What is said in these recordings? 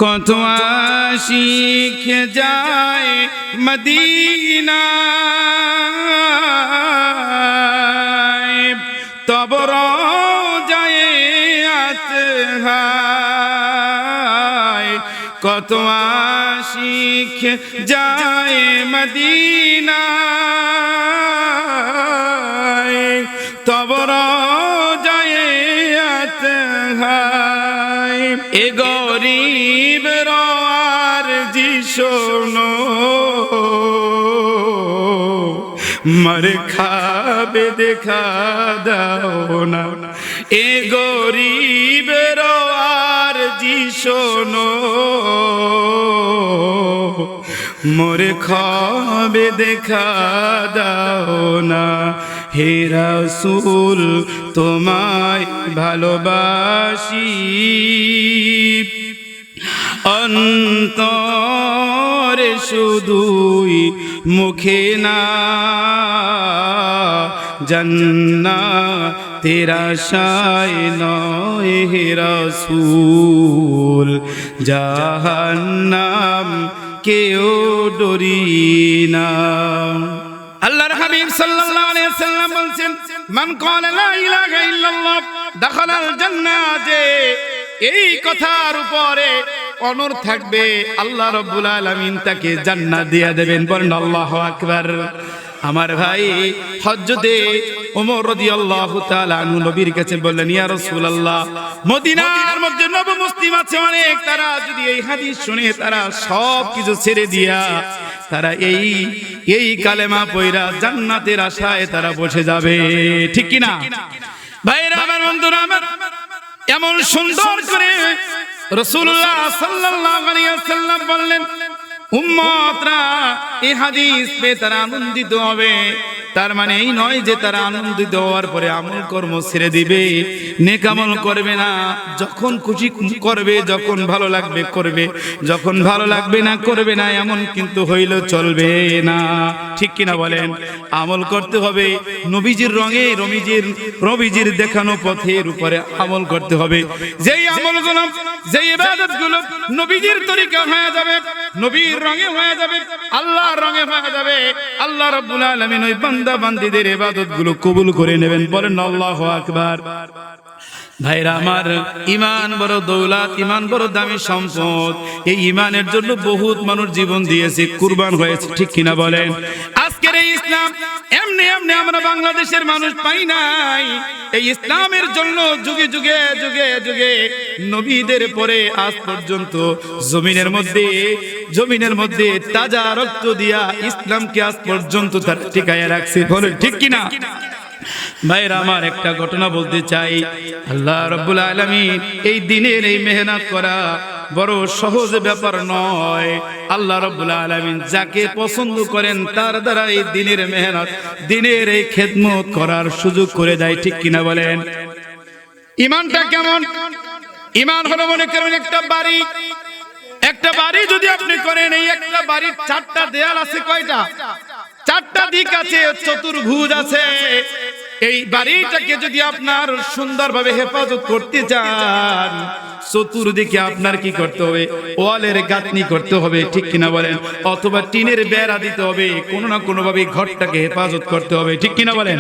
কত আশিক যায় মদিনায় তব রোজায় আতহায় কত আশিক যায় মদিনায় তব রোজায় আতহায় এ গরিব রোয়ার জি শোনো মর খাবে দেখা দাও না এ গরিব রোয়ার জি শোনো মোর খাবে দেখা দাও না হে রাসূল তোমায় ভালোবাসি অন্তরে শুধুই মুখে না জান্নাতের আশায় নয় হে রাসূল জাহান্নাম কেউ ডরি না। আল্লাহর হাবিব সাল্লাল্লাহু আলাইহি ওয়াসাল্লাম বলেন মান ক্বালা লা ইলাহা ইল্লাল্লাহ দাখালাল জান্নাহ। এই কথার উপরে অনর থাকবে আল্লাহ রাব্বুল আলামিন তাকে জান্নাত দিয়ে দেবেন। বলেন আল্লাহু আকবার। আমার ভাই হযরতে ওমর রাদিয়াল্লাহু তাআলা আনহু নবীর কাছে বললেন ইয়া রাসূলুল্লাহ মদিনার মধ্যে নব মুসলিম আছে অনেক, তারা যদি এই হাদিস শুনে তারা সব কিছু ছেড়ে দিয়া তারা এই কালেমা পয়রা জান্নাতের আশায় তারা বসে যাবে, ঠিক কি না ভাইরা আমার বন্ধুরা আমার? এমন সুন্দর করে রাসূলুল্লাহ সাল্লাল্লাহু আলাইহি ওয়াসাল্লাম বললেন উম্মতরা এই হাদিস পেয়ে তারা আনন্দিত হবে। তার মানে এই নয় যে তারা আনন্দিত হওয়ার পরে আমল কর্ম ছেড়ে দিবে, নেক আমল করবে না। যখন খুশি করবে, যখন ভালো লাগবে করবে, যখন ভালো লাগবে না করবে না, এমন কিন্তু হইলে চলবে না, ঠিক কিনা বলেন? আমল করতে হবে নবীজির রঙে, নবীজির দেখানো পথের উপরে আমল করতে হবে। যেই আমলগুলো, যেই ইবাদতগুলো নবীজির তরিকা হয়ে যাবে, নবীর রঙে হয়ে যাবে, আল্লাহর রঙে হয়ে যাবে, আল্লাহ রাব্বুল আলামিন ওই বান্দা বান্দীদের ইবাদতগুলো কবুল করে নেবেন। বলেন আল্লাহু আকবার। ভাইরা আমার, ঈমান বড় দৌলত, ঈমান বড় দামি সম্পদ। এই ঈমানের জন্য বহুত মানুষ জীবন দিয়েছে, কুরবান হয়েছে, ঠিক কিনা বলেন? আজকের এই ইসলাম এমনি এমনি আমরা বাংলাদেশের মানুষ পাই নাই। এই ইসলামের জন্য যুগে যুগে যুগে যুগে নবীদের পরে আজ পর্যন্ত জমিনের মধ্যে তাজা রক্ত দিয়া ইসলামকে আজ পর্যন্ত তারা টিকায়া রাখছে। বলেন ঠিক কিনা? ভাইরা আমার, একটা ঘটনা বলতে চাই। আল্লাহ রাব্বুল আলামিন এই দিনের এই মেহনত করা বড় সহজ ব্যাপার নয়। আল্লাহ রাব্বুল আলামিন যাকে পছন্দ করেন তার দ্বারা এই দিনের মেহনত, দিনের এই খেদমত করার সুযোগ করে দেয়, ঠিক কিনা বলেন? ঈমানটা কেমন? ঈমান হলো মনে করেন একটা বাড়ি যদি আপনি করেন, এই একটা বাড়ির চারটা দেয়াল আছে, কয়টা? চারটা দিক আছে, চতুর্ভুজ আছে। এই বাড়িটাকে যদি আপনার সুন্দরভাবে হেফাজত করতে চান, চতুর্দিকে আপনার কি করতে হবে? ওয়ালের গাঁথনি করতে হবে, ঠিক কিনা বলেন? অথবা টিনের বেড়া দিতে হবে, কোনো না কোনো ভাবে ঘরটাকে হেফাজত করতে হবে, ঠিক কিনা বলেন?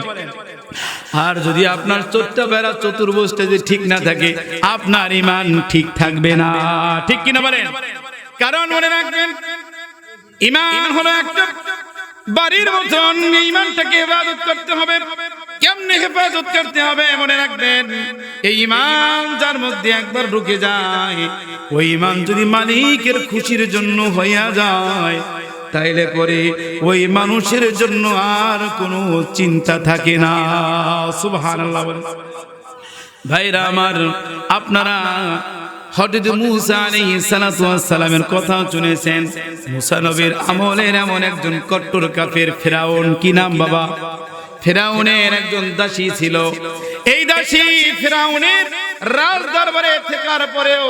আর যদি আপনার চোরটা বেড়া, চতুর্ভুজটা যদি ঠিক না থাকে, আপনার ঈমান ঠিক থাকবে না, ঠিক কিনা বলেন? কারণ মনে রাখবেন, ঈমান হলো একটা বাড়ির মতন। ঈমানটাকে হেফাজত করতে হবে। কেমনে হেফাজত করতে হবে মনে রাখবেন, এই ঈমান যার মধ্যে একবার ঢুকে যায়, ওই ঈমান যদি মালিকের খুশির জন্য হইয়া যায়, তাইলে পরে ওই মানুষের জন্য আর কোনো চিন্তা থাকে না। সুবহানাল্লাহ। ভাইরা আমার, আপনারা হযরত মূসা আলাইহিস সালাতু ওয়াস সালামের কথা শুনেছেন। মূসা নবীর আমলের এমন একজন কট্টর কাফের ফেরাউন, কি নাম বাবা? ফেরাউনের একজন দাসী ছিল। এই দাসী ফেরাউনের রাজ দরবারে থাকার পরেও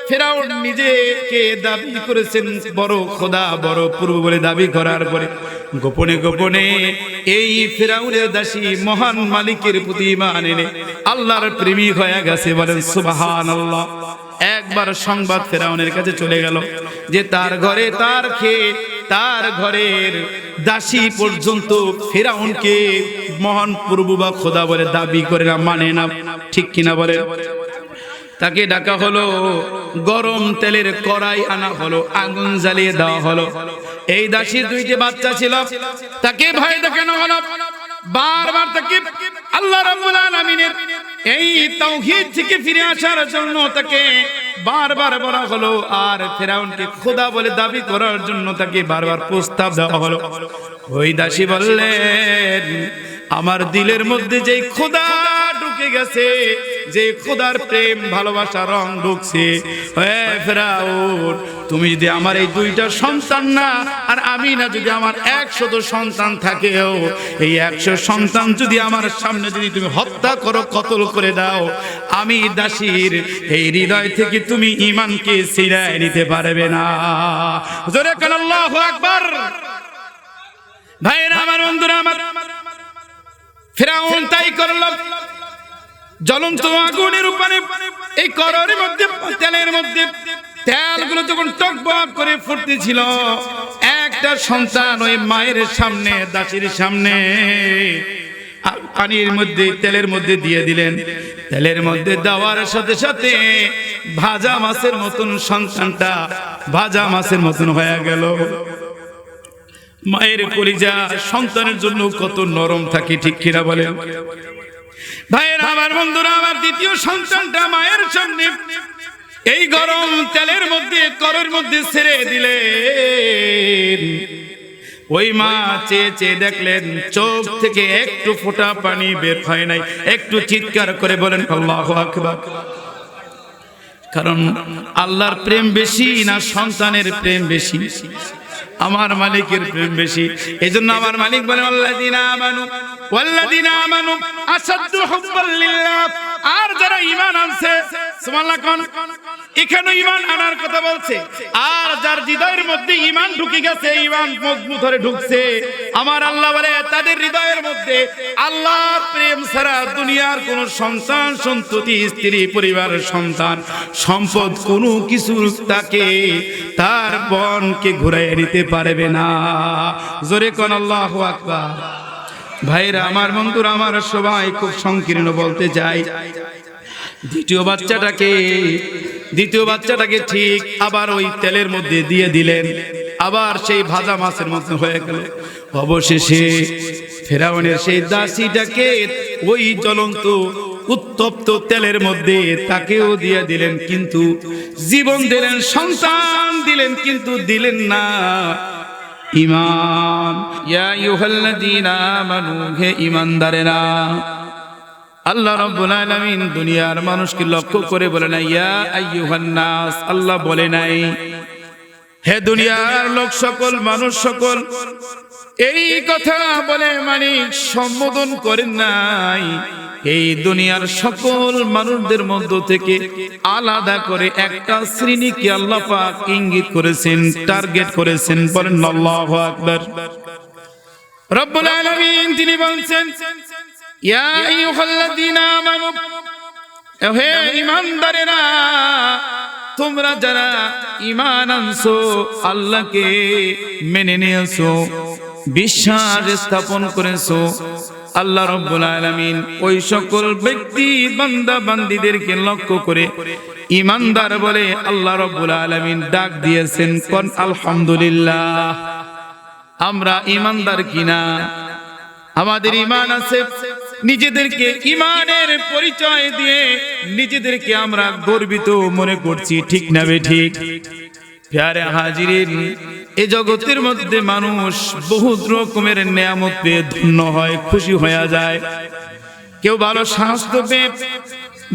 ফেরাউন নিজেকে দাবি করেছেন বড় খোদা, বড় প্রভু বলে দাবি করার পরে গোপনে গোপনে এই ফেরাউনের দাসী মহান মালিকের প্রতি ঈমান এনে আল্লাহর প্রেমিক হয়ে গেছে। বলেন সুবহানাল্লাহ। একবার সংবাদ ফেরাউনের কাছে চলে গেল যে তার ঘরে তার খেয়ে তার ঘরের দাসী পর্যন্ত ফেরাউনকে মহান প্রভু বা খোদা বলে দাবি করে না, মানে না, ঠিক কিনা বলে। তাকে ডাকা হলো, গরম তেলের কড়াই আনা হলো, আগুন জ্বালিয়ে দেওয়া হলো। এই দাসীর 2টি বাচ্চা ছিল, তাকে ভয় দেখানো হলো, বারবার তাকে আল্লাহ রাব্বুল আলামিনের এই তাওহীদ থেকে ফিরে আসার জন্য তাকে বারবার বলা হলো, আর ফেরাউনকে খোদা বলে দাবি করার জন্য তাকে বারবার প্রস্তাব দেওয়া হলো। ওই দাসী বললেন, আমার দিলের মধ্যে যেই খোদা ঢুকে গেছে, যে খোদার প্রেম ভালোবাসা রং ঢুকছে, হে ফেরাউন, তুমি যদি আমার এই 2টা সন্তান না আর আমি না, যদি আমার 100 সন্তান থাকেও, এই 100 সন্তান যদি আমার সামনে যদি তুমি হত্যা করো, কতল করে দাও, আমি দাসীর এই হৃদয় থেকে তুমি ঈমানকে ছিনায় নিতে পারবে না। জোরে কান আল্লাহু আকবার। ভাইরা আমার, বন্ধুরা আমার, ফেরাউন তাই করল। জ্বলন্ত আগুনের উপরে এই কড়াইয়ের মধ্যে তেলের মধ্যে তেলগুলো যখন টকবক করে ফুটতেছিল, একটা সন্তান ওই মায়ের সামনে, দাসীর সামনে পানির মধ্যে তেলের মধ্যে দিয়ে দিলেন। তেলের মধ্যে দেওয়ার সাথে সাথে ভাজা মাছের মতন সন্তানটা ভাজা মাছের মতন হয়ে গেল। মায়ের কলিজা সন্তানের জন্য কত নরম থাকে, ঠিক কিনা বলেন ভাইরা আমার, বন্ধুরা আমার, দ্বিতীয় সন্তানটা মায়ের সামনে এই গরম তেলের মধ্যে কড়াইয়ের মধ্যে ছেড়ে দিলেন। ওই মা চেয়ে চেয়ে দেখলেন চোখ থেকে একটু ফোঁটা পানি বের হয় নাই। একটু চিৎকার করে বলেন আল্লাহু আকবার। কারণ আল্লাহর প্রেম বেশি না সন্তানের প্রেম বেশি? আমার মালিকের প্রেম বেশি। এজন্য আমার মালিক বলেন, আল্লাযীনা আমানু ওয়াল্লাযীনা আমানু আশাদ্দু হুব্বাল লিল্লাহ। আর যারা ঈমান আনছে, সুবহানাল্লাহ কোন, এখানে ঈমান আনার কথা বলছে। আর যার হৃদয়ের মধ্যে ঈমান ঢুকে গেছে, ঈমান মজবুত হয়ে ঢুকছে, আমার আল্লাহ বলে তাদের হৃদয়ের মধ্যে আল্লাহর প্রেম ছাড়া দুনিয়ার কোন সন্তান সন্ততি, স্ত্রী, পরিবারের সন্তান, সম্পদ কোনো কিছু তাকে তার বনকে ঘুরাইয়ে নিতে পারবে না। জোরে কোন আল্লাহু আকবার। ভাইরা আমার, বন্ধুরা আমার, সবাই খুব সংকীর্ণ বলতে চাই। দ্বিতীয় বাচ্চাটাকে ঠিক আবার ওই তেলের মধ্যে দিয়ে দিলেন, আবার সেই ভাজা মাছের মতো হয়ে গেল। অবশেষে ফেরাউনের সেই দাসীটাকে ওই জ্বলন্ত উত্তপ্ত তেলের মধ্যে তাকেও দিয়ে দিলেন, কিন্তু জীবন দিলেন, সন্তান দিলেন, কিন্তু দিলেন না ঈমান। ইয়া আইয়ুহাল্লাযীনা আমানু, হে ঈমানদারেরা, আল্লাহ রাব্বুল আলামিন দুনিয়ার মানুষকে লক্ষ্য করে বলে না ইয়া আইয়ুহান নাস, আল্লাহ বলে নাই হে দুনিয়ার লোক সকল, মানুষ সকল। এই কথা বলে মালিক সম্বোধন করেন নাই। এই দুনিয়ার সকল মানুষদের মধ্য থেকে আলাদা করে একটা শ্রেণীকে আল্লাহ পাক ইঙ্গিত করেছেন, টার্গেট করেছেন। বলেন আল্লাহু আকবার। রব্বুল আলামিন তিনি বলছেন, ইয়া আইয়ুহাল্লাযীনা আমানু, হে ঈমানদারেরা, তোমরা যারা ঈমান আনছো, আল্লাহকে মেনে নিয়েছো, বিশ্বাস স্থাপন করেছো, আল্লাহ রাব্বুল আলামিন ওই সকল ব্যক্তি বান্দা বান্দীদেরকে লক্ষ্য করে ঈমানদার বলে আল্লাহ রাব্বুল আলামিন ডাক দিয়েছেন। কোন আলহামদুলিল্লাহ। আমরা ঈমানদার কিনা? আমাদের ঈমান আছে। নিজেদেরকে ঈমানের পরিচয় দিয়ে নিজেদেরকে আমরা গর্বিত মনে করছি, ঠিক না বেঠিক? প্যারে হাজিরিন, এই জগতের মধ্যে মানুষ বহুত রকমের নিয়ামত পেয়ে ধন্য হয়, খুশি হয়ে যায়। কেউ ভালো স্বাস্থ্য পেয়ে,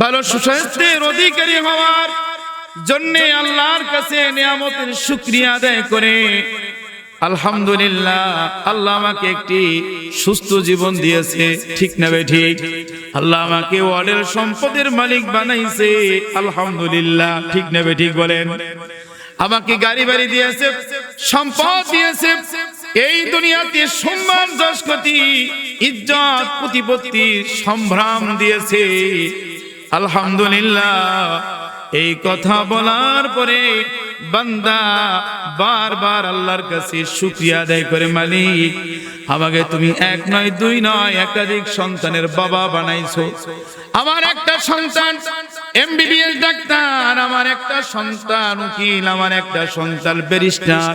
ভালো সুস্বাস্থ্যের অধিকারী হওয়ার জন্য আল্লাহর কাছে নিয়ামতের শুকরিয়া আদায় করে, আলহামদুলিল্লাহ, আল্লাহ আমাকে একটি সুস্থ জীবন দিয়েছে, ঠিক না বেঠিক? আল্লাহ আমাকে ওয়ার্ডের সম্পদের মালিক বানাইছে, আলহামদুলিল্লাহ, ঠিক না বেঠিক বলেন? আমাকে গাড়ি বাড়ি দিয়েছে, সম্পদ দিয়েছে, এই দুনিয়াতে সম্মান, যশ, খ্যাতি, ইজ্জত, প্রতিপত্তি, সম্ভ্রম দিয়েছে, আলহামদুলিল্লাহ। এই কথা বলার পরে বান্দা বারবার আল্লাহর কাছে শুকরিয়া আদায় করে, মালিক আমাকে তুমি এক নয় দুই নয় একাধিক সন্তানের বাবা বানাইছো। আমার একটা সন্তান এমবিবিএস ডাক্তার, আমার একটা সন্তান উকিল, আমার একটা সন্তান ব্যারিস্টার,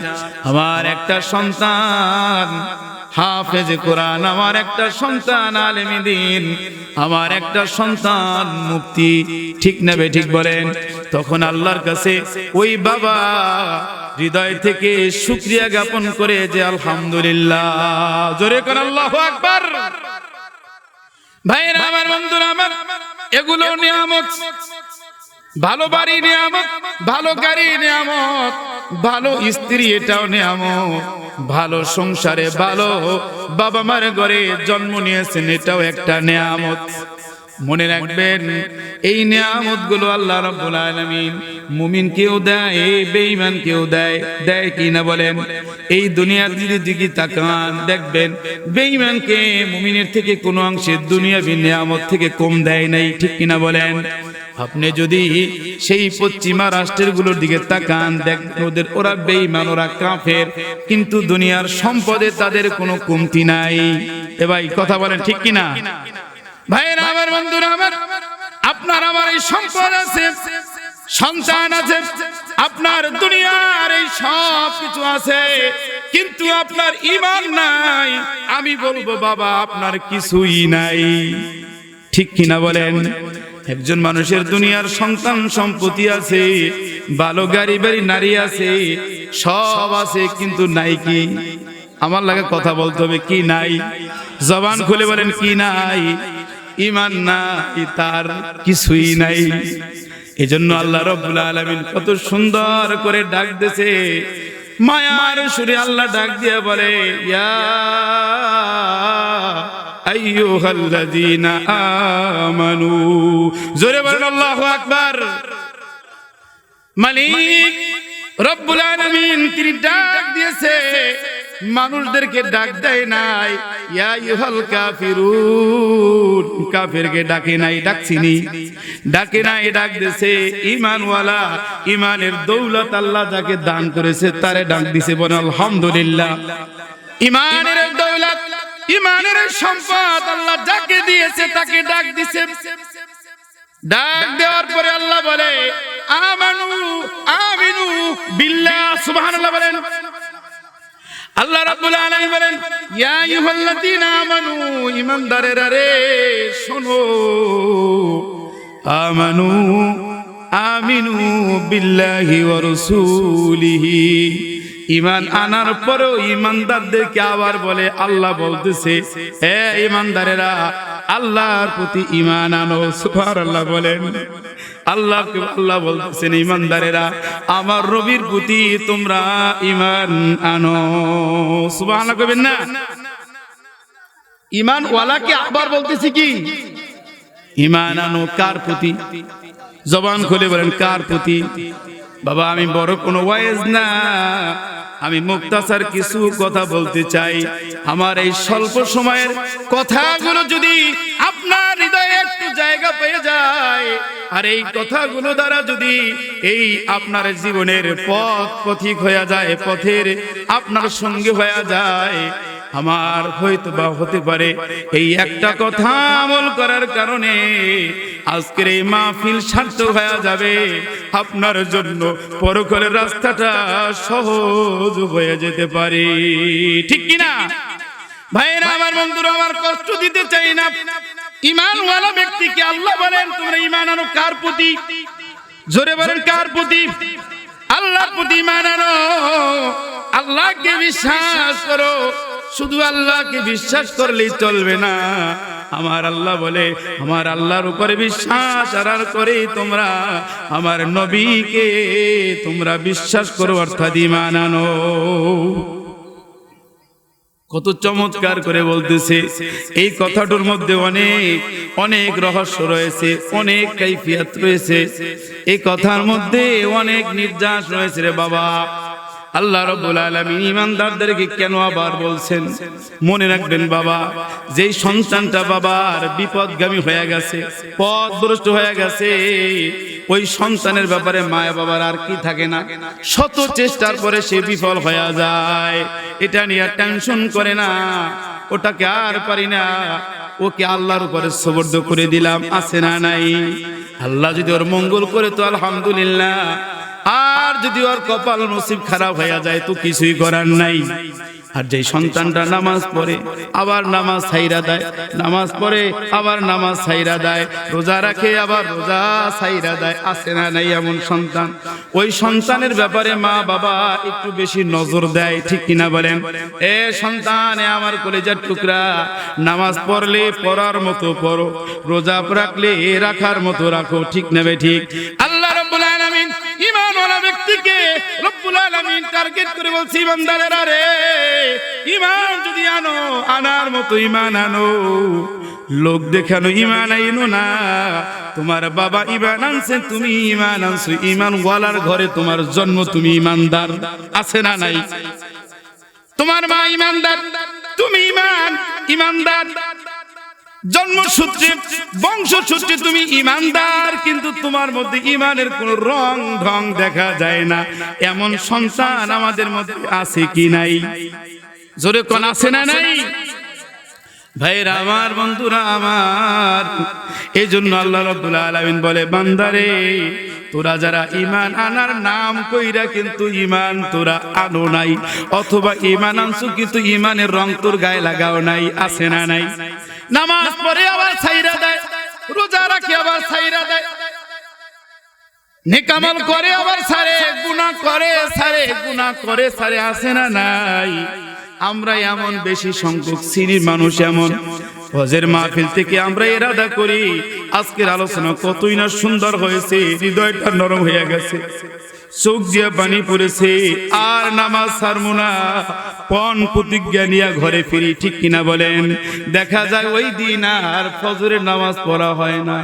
আমার একটা সন্তান হাফেজে কোরআন, আমার একটা সন্তান আলেমে দ্বীন, আমার একটা সন্তান মুফতি। ঠিক না বে ঠিক বলেন? তখন আল্লাহর কাছে ওই বাবা হৃদয় থেকে শুকরিয়া জ্ঞাপন করে যে আলহামদুলিল্লাহ, জোরে করে আল্লাহু আকবার। ভাইরা আমার, বন্ধুরা আমার, এগুলো নিয়ামত। ভালো বাড়ি নিয়ামত, ভালো গাড়ি নিয়ামত, ভালো স্ত্রী এটাও নিয়ামত, ভালো সংসারে ভালো বাবা মার ঘরে জন্ম নিয়েছেন এটাও একটা নিয়ামত। মনে রাখবেন এই নিয়ামত গুলো আল্লাহ রাব্বুল আলামিন মুমিনকেও দেয়, বেঈমানকেও দেয়। দেয় কি না বলেন? এই দুনিয়ার দিকে তাকান, দেখবেন বেঈমানকে মুমিনের থেকে কোনো অংশে দুনিয়াবি নিয়ামত থেকে কম দেয় নাই। ঠিক কিনা বলেন? আপনি যদি সেই পশ্চিমা রাষ্ট্রের গুলোর দিকে তাকান, দেখবেন ওদের ওরা বেঈমান, ওরা কাফের, কিন্তু দুনিয়ার সম্পদে তাদের কোনো কমতি নাই। এ ভাই কথা বলেন ঠিক কিনা? ভাইরা আমার, বন্ধুরা আমার, আপনার আমার এই সম্পদ আছে, সন্তান আছে, আপনার দুনিয়ার এই সব কিছু আছে, কিন্তু আপনার ঈমান নাই। আমি বলবো বাবা আপনার কিছুই নাই। ঠিক কিনা বলেন? একজন মানুষের দুনিয়ার সন্তান সম্পত্তি আছে, ভালো গাড়ি বাড়ি নারী আছে, সব আছে, কিন্তু নাই কি? আমার লাগে কথা বলতে হবে, কি নাই? জবান খুলে বলেন কি নাই? ঈমান নাই, তার কিছুই নাই। এজন্য আল্লাহ রাব্বুল আলামিন কত সুন্দর করে ডাক দিয়েছে, মায়ার সুরে আল্লাহ ডাক দিয়ে বলে, ইয়া আইয়ুহাল্লাযীনা আমানু, জোরে বলেন আল্লাহু আকবার। মালিক রব্বুল আলামিন তিনি ডাক দিয়েছে, মানুষদেরকে ডাক দেয় নাই। ইয়া আইয়ুহাল কাফিরুন, কাফেরকে ডাকে নাই, ডাকছিনি, ডাকে নাই, ডাক দিয়েছে ঈমানওয়ালা, ঈমানের দৌলত আল্লাহ যাকে দান করেছে তারে ডাক দিয়েছে। বলেন আলহামদুলিল্লাহ। ঈমানের দৌলত, ঈমানের সম্পদ আল্লাহ যাকে দিয়েছে তাকে ডাক দিয়েছে। ডাক দেওয়ার পরে আল্লাহ বলে আমানু আমিনু বিল্লাহ, সুবহানাল্লাহ বলেন। আল্লাহ রাব্বুল আলামিন বলেন, ইয়া আইয়ুহাল্লাযীনা আমানু, ঈমানদারেরা রে শোনো, আমানু আমিনু বিল্লাহি ওয়া রাসূলিহি। ঈমান আনার পরেও ঈমানদারদেরকে আবার বলে, আল্লাহ বলতেছে হে ঈমানদারেরা আল্লাহর প্রতি ঈমান আনো। সুবহানাল্লাহ বলেন। আল্লাহকে আল্লাহ বলতেছেন ঈমানদারেরা আমার নবীর প্রতি তোমরা ঈমান আনো। সুবহানাল্লাহ কইবেন না? ঈমান ওয়ালাকে আবার বলতেছি কি? ঈমান আনো কার প্রতি? জবান খুলে বলেন কার প্রতি? বাবা আমি বড় কোনো ওয়াইজ না, আমি মুক্তাসার কিছু কথা বলতে চাই। আমার এই স্বল্প সময়ের কথাগুলো যদি আপনার হৃদয়ে একটু জায়গা পেয়ে যায়, আর এই কথাগুলো দ্বারা যদি এই আপনার জীবনের পথিক হয়ে যায়, পথের আপনার সঙ্গে হয়ে যায়, আমার হয়তো বা হতে পারে এই একটা কথা আমল করার কারণে আজকের এই মাহফিল সার্থক হয়ে যাবে। আপনার জন্য পরকালের রাস্তাটা সহজ হয়ে যেতে পারে। ঠিক কিনা ভাইরা আমার, বন্ধুরা আমার, কষ্ট দিতে চাই না। ঈমানওয়ালা ব্যক্তিকে আল্লাহ বলেন তোমরা ঈমান আনো কার প্রতি? জোরে বলেন কার প্রতি? আল্লাহর প্রতি ঈমান আনো, আল্লাহকে বিশ্বাস করো। শুধু আল্লাহকে বিশ্বাস করলেই চলবে না। আমার আল্লাহ বলে আমার আল্লাহর উপরে বিশ্বাস আনার করে তোমরা আমার নবীকে তোমরা বিশ্বাস করো, অর্থাৎ ঈমান আনো। কত চমৎকার করে বলতেছে। এই কথাটার মধ্যে অনেক অনেক রহস্য রয়েছে, অনেক কাইফিয়াত রয়েছে। এই কথার মধ্যে অনেক নির্যাস রয়েছে রে বাবা। আল্লাহ রাব্বুল আলামিন ঈমানদারদেরকে কেন আবার বলছেন? মনে রাখবেন বাবা, যেই সন্তানটা বাবার বিপদগামী হয়ে গেছে, পথভ্রষ্ট হয়ে গেছে, ওই সন্তানের ব্যাপারে মায়া বাবার আর কি থাকে না, শত চেষ্টার পরে সে বিফল হয়ে যায়, এটা নিয়ে টেনশন করে না, ওটাকে আর পারি না, ওকে আল্লাহর উপরে সুবর্দ করে দিলাম, আছে না নাই? আল্লাহ যদি ওর মঙ্গল করে তো আলহামদুলিল্লাহ, আর যদি ওর কপাল নসিব খারাপ হয়ে যায় তো কিছুই করার নাই। আর যেই সন্তানটা নামাজ পড়ে আবার নামাজ ছাইরা দেয়, নামাজ পড়ে আবার নামাজ ছাইরা দেয়, রোজা রাখে আবার রোজা ছাইরা দেয়, আছে না নাই এমন সন্তান? ওই সন্তানের ব্যাপারে মা বাবা একটু বেশি নজর দেয়, ঠিক কিনা বলেন? এ সন্তান, এ আমার কলেজার টুকরা, নামাজ পড়লে পড়ার মতো পড়ো, রোজা রাখলে রাখার মতো রাখো, ঠিক নেবে ঠিক? আল্লাহ রাব্বুল আলামিন ঈমানওয়ালা ব্যক্তিকে রব্বুল আলামিন টার্গেট করে বলছে, ইমানদারেরা রে, ঈমান যদি আনো, আনার মতো ঈমান আনো, লোক দেখানো ঈমান আইনো না। তোমার বাবা ঈমান আনছে, তুমি ঈমান আনছো, ঈমান ওয়ালার ঘরে তোমার জন্ম, তুমি ঈমানদার, আছে না নাই? তোমার মা ঈমানদার, তুমি ঈমানদার, জন্মসূত্রে বংশসূত্রে তুমি ঈমানদার, কিন্তু তোমার মধ্যে ঈমানের কোন রং ঢং দেখা যায় না, এমন সন্তান আমাদের মধ্যে আছে কি নাই? জোরে কোন আছে না নাই? ভাইরা আমার, বন্ধুরা আমার, এই জন্য আল্লাহ রাব্বুল আলামিন বলে, বান্দারে তোরা যারা ঈমান আনার নাম কইরা কিন্তু ঈমান তোরা আনো নাই, অথবা ঈমান আনছো কিন্তু ঈমানের রং তোর গায়ে লাগাও নাই, আছে না নাই? নামাজ পড়ে আবার ছাইরা দেয়, রোজা রাখে আবার ছাইরা দেয়, নেক আমল করে আবার ছাড়ে, গুনাহ করে ছাড়ে, গুনাহ করে ছাড়ে, আছে না নাই? আমরা এমন বেশি সংখ্যক শ্রেণীর মানুষ এমন, হজের মাহফিল থেকে আমরা ইরাদা করি আজকের আলোচনা কতই না সুন্দর হয়েছে, হৃদয়টা নরম হয়ে গেছে, চোখ দিয়ে পানি পড়েছে, আর নামাজ ছাড়বো না, পণ প্রতিজ্ঞা নিয়ে ঘরে ফিরি, ঠিক কিনা বলেন? দেখা যায় ওই দিন আর ফজরের নামাজ পড়া হয় না,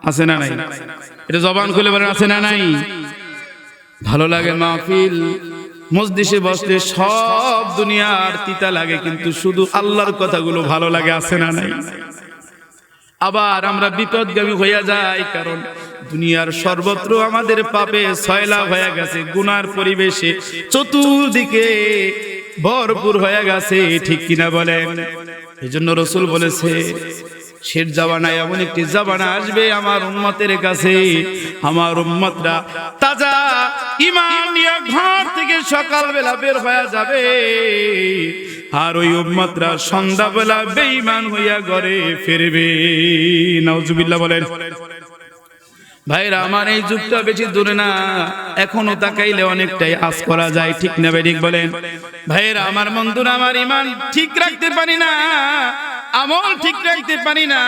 আছে না নাই? এটা জবান খুলে বলেন, আছে না নাই? ভালো লাগে মাহফিল, মজলিসে বসলে সব দুনিয়ার তিতা লাগে, কিন্তু শুধু আল্লাহর কথাগুলো ভালো লাগে, আছে না নাই? আবার আমরা বিপদগামী হইয়া যাই, কারণ দুনিয়ার সর্বত্র আমাদের পাপে সয়লাভ হয়ে গেছে, গুনার পরিবেশে চতুর্দিকে ভরপুর হয়ে গেছে, ঠিক কিনা বলেন? এই জন্য রাসূল বলেছে, শেষ জামানায় এমন একটি জামানা আসবে আমার উম্মতের কাছে, আমার উম্মতরা তাজা ঈমান নিয়ে ঘর থেকে সকালবেলা বের হয়ে যাবে, আর ওই উম্মতরা সন্ধ্যাবেলা বেঈমান হইয়া ঘরে ফিরবে। নাউজুবিল্লাহ বলেন। ভাইরা আমার, এই যুগটা বেশি দূরে না, এখনো তাকাইলে অনেকটাই আশ করা যায়, ঠিক না ঠিক বলেন? ভাইরা আমার, বন্ধুরা আমার, ঈমান ঠিক রাখতে পারি না, আমল ঠিক রাখতে পারি না,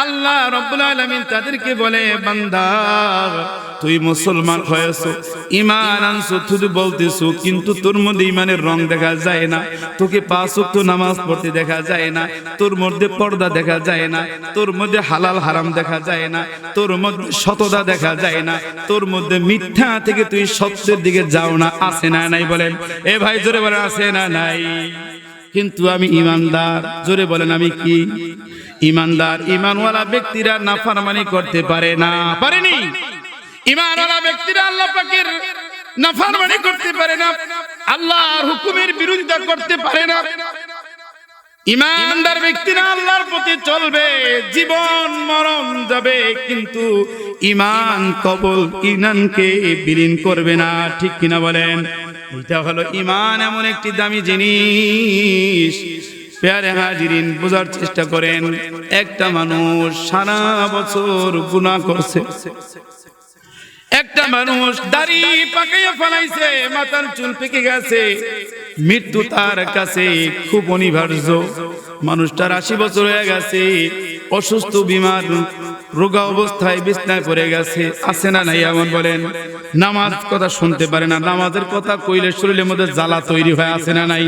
আল্লাহ রাব্বুল আলামিন তাদেরকে বলে, বান্দা তুই মুসলমান হয়েছো, ঈমান আনছো, শুধু বলতেছো, কিন্তু তোর মধ্যে ঈমানের রং দেখা যায় না, তোকে 5 ওয়াক্ত নামাজ পড়তে দেখা যায় না, তোর মধ্যে পর্দা দেখা যায় না, তোর মধ্যে হালাল হারাম দেখা যায় না, তোর মধ্যে সততা দেখা যায় না, তোর মধ্যে মিথ্যা থেকে তুই সত্যের দিকে যাও না, আছে না নাই? বলেন এ ভাই, জোরে বলেন, আছে না নাই? কিন্তু আমি ঈমানদার, জোরে বলেন আমি কি? ঈমানদার। ঈমানওয়ালা ব্যক্তিরা নাফরমানি করতে পারে না, পারেনি? ঈমানওয়ালা ব্যক্তিরা আল্লাহ পাকের নাফরমানি করতে পারে না, আল্লাহর হুকুমের বিরোধিতা করতে পারে না। ঈমানদার ব্যক্তিরা আল্লাহর পথে চলবে, জীবন মরণ যাবে, কিন্তু ঈমান কবুল, ঈমানকে বিলীন করবে না, ঠিক কিনা বলেন? এটা হলো ঈমান, এমন একটি দামি জিনিস। প্যারে হাজিরিন, বোঝার চেষ্টা করেন, একটা মানুষ সারা বছর গুনাহ করছে, একটা মানুষ দাড়ি পাকাইয়া ফেলাইছে, মাথার চুল পেকে গেছে, মৃত্যু তার কাছে খুব অনিবার্য। মানুষটার 80 বছর হয়ে গেছে, অসুস্থ, বিমার, রোগা অবস্থায় বিছনায় পড়ে গেছে, আছে না নাই? এমন বলেন, নামাজ কথা শুনতে পারে না, নামাজের কথা কইলে শরীরের মধ্যে জ্বালা তৈরি হয়, আছে না নাই?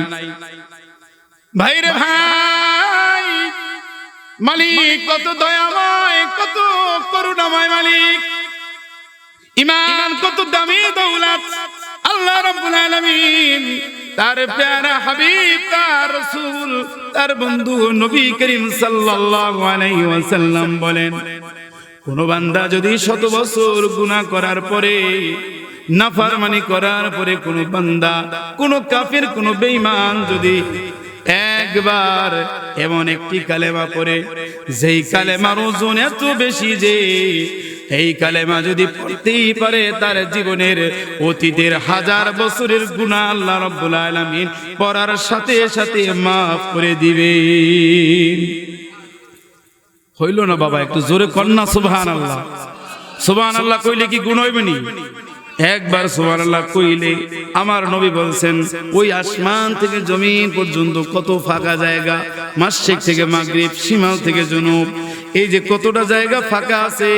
ভাইরে ভাই, মালিক কত দয়াময়, কত করুণাময় মালিক, ঈমান কত দামি দৌলত, আল্লাহ রাব্বুল আলামিন তার প্যারা হাবিব, তার রাসূল, তার বন্ধু নবী করিম সাল্লাল্লাহু আলাইহি ওয়াসাল্লাম বলেন, কোন বান্দা যদি 100 বছর গুনাহ করার পরে, নাফরমানি করার পরে, কোন বান্দা, কোন কাফির, কোন বেঈমান যদি একবার এমন একটি কালেমা পড়ে, যেই কালেমার ওজন এত বেশি যে এই কালেমা যদি পড়তেই পারে, তার জীবনের অতীতের 1000 বছরের গুনাহ আল্লাহ রাব্বুল আলামিন পড়ার সাথে সাথে মাফ করে দিবে। হইল না বাবা? একটু জোরে কন্যা সুবহানাল্লাহ। সুবহানাল্লাহ কইলে কি গুণ হইবে নি? একবার সুবহানাল্লাহ কইলে আমার নবী বলছেন, ওই আসমান থেকে জমিন পর্যন্ত কত ফাঁকা জায়গা, মাশরিক থেকে মাগরিব, শিমাল থেকে জুনুব, এই যে কতটা জায়গা ফাঁকা আছে,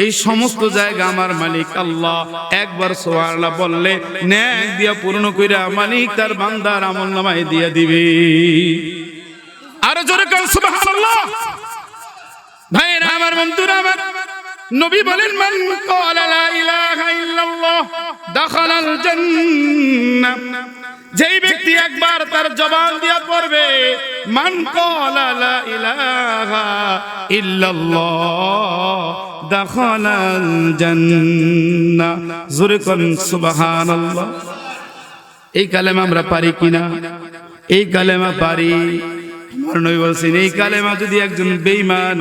এই সমস্ত জায়গা আমার মালিক আল্লাহ একবার সুবহানাল্লাহ বললে নেক দিয়া পূর্ণ কইরা মালিক তার বান্দার আমলনামায় দিয়া দিবে। আর জোরে কোন সুবহানাল্লাহ। ভাইরা আমার, বন্ধুরা আমার, নবী বলেন, মান ক্বালা লা ইলাহা ইল্লাল্লাহ দাখালাল জান্নাহ, যেই ব্যক্তি একবার তার জবান দিয়া পড়বে মান ক্বালা লা ইলাহা ইল্লাল্লাহ দাখালাল জান্নাহ। জোরে কোন সুবহানাল্লাহ। এই কালেমা আমরা পারি কিনা? এই কালেমা পারি। আমার নবী বলেন, এই কালেমা যদি একজন বেঈমান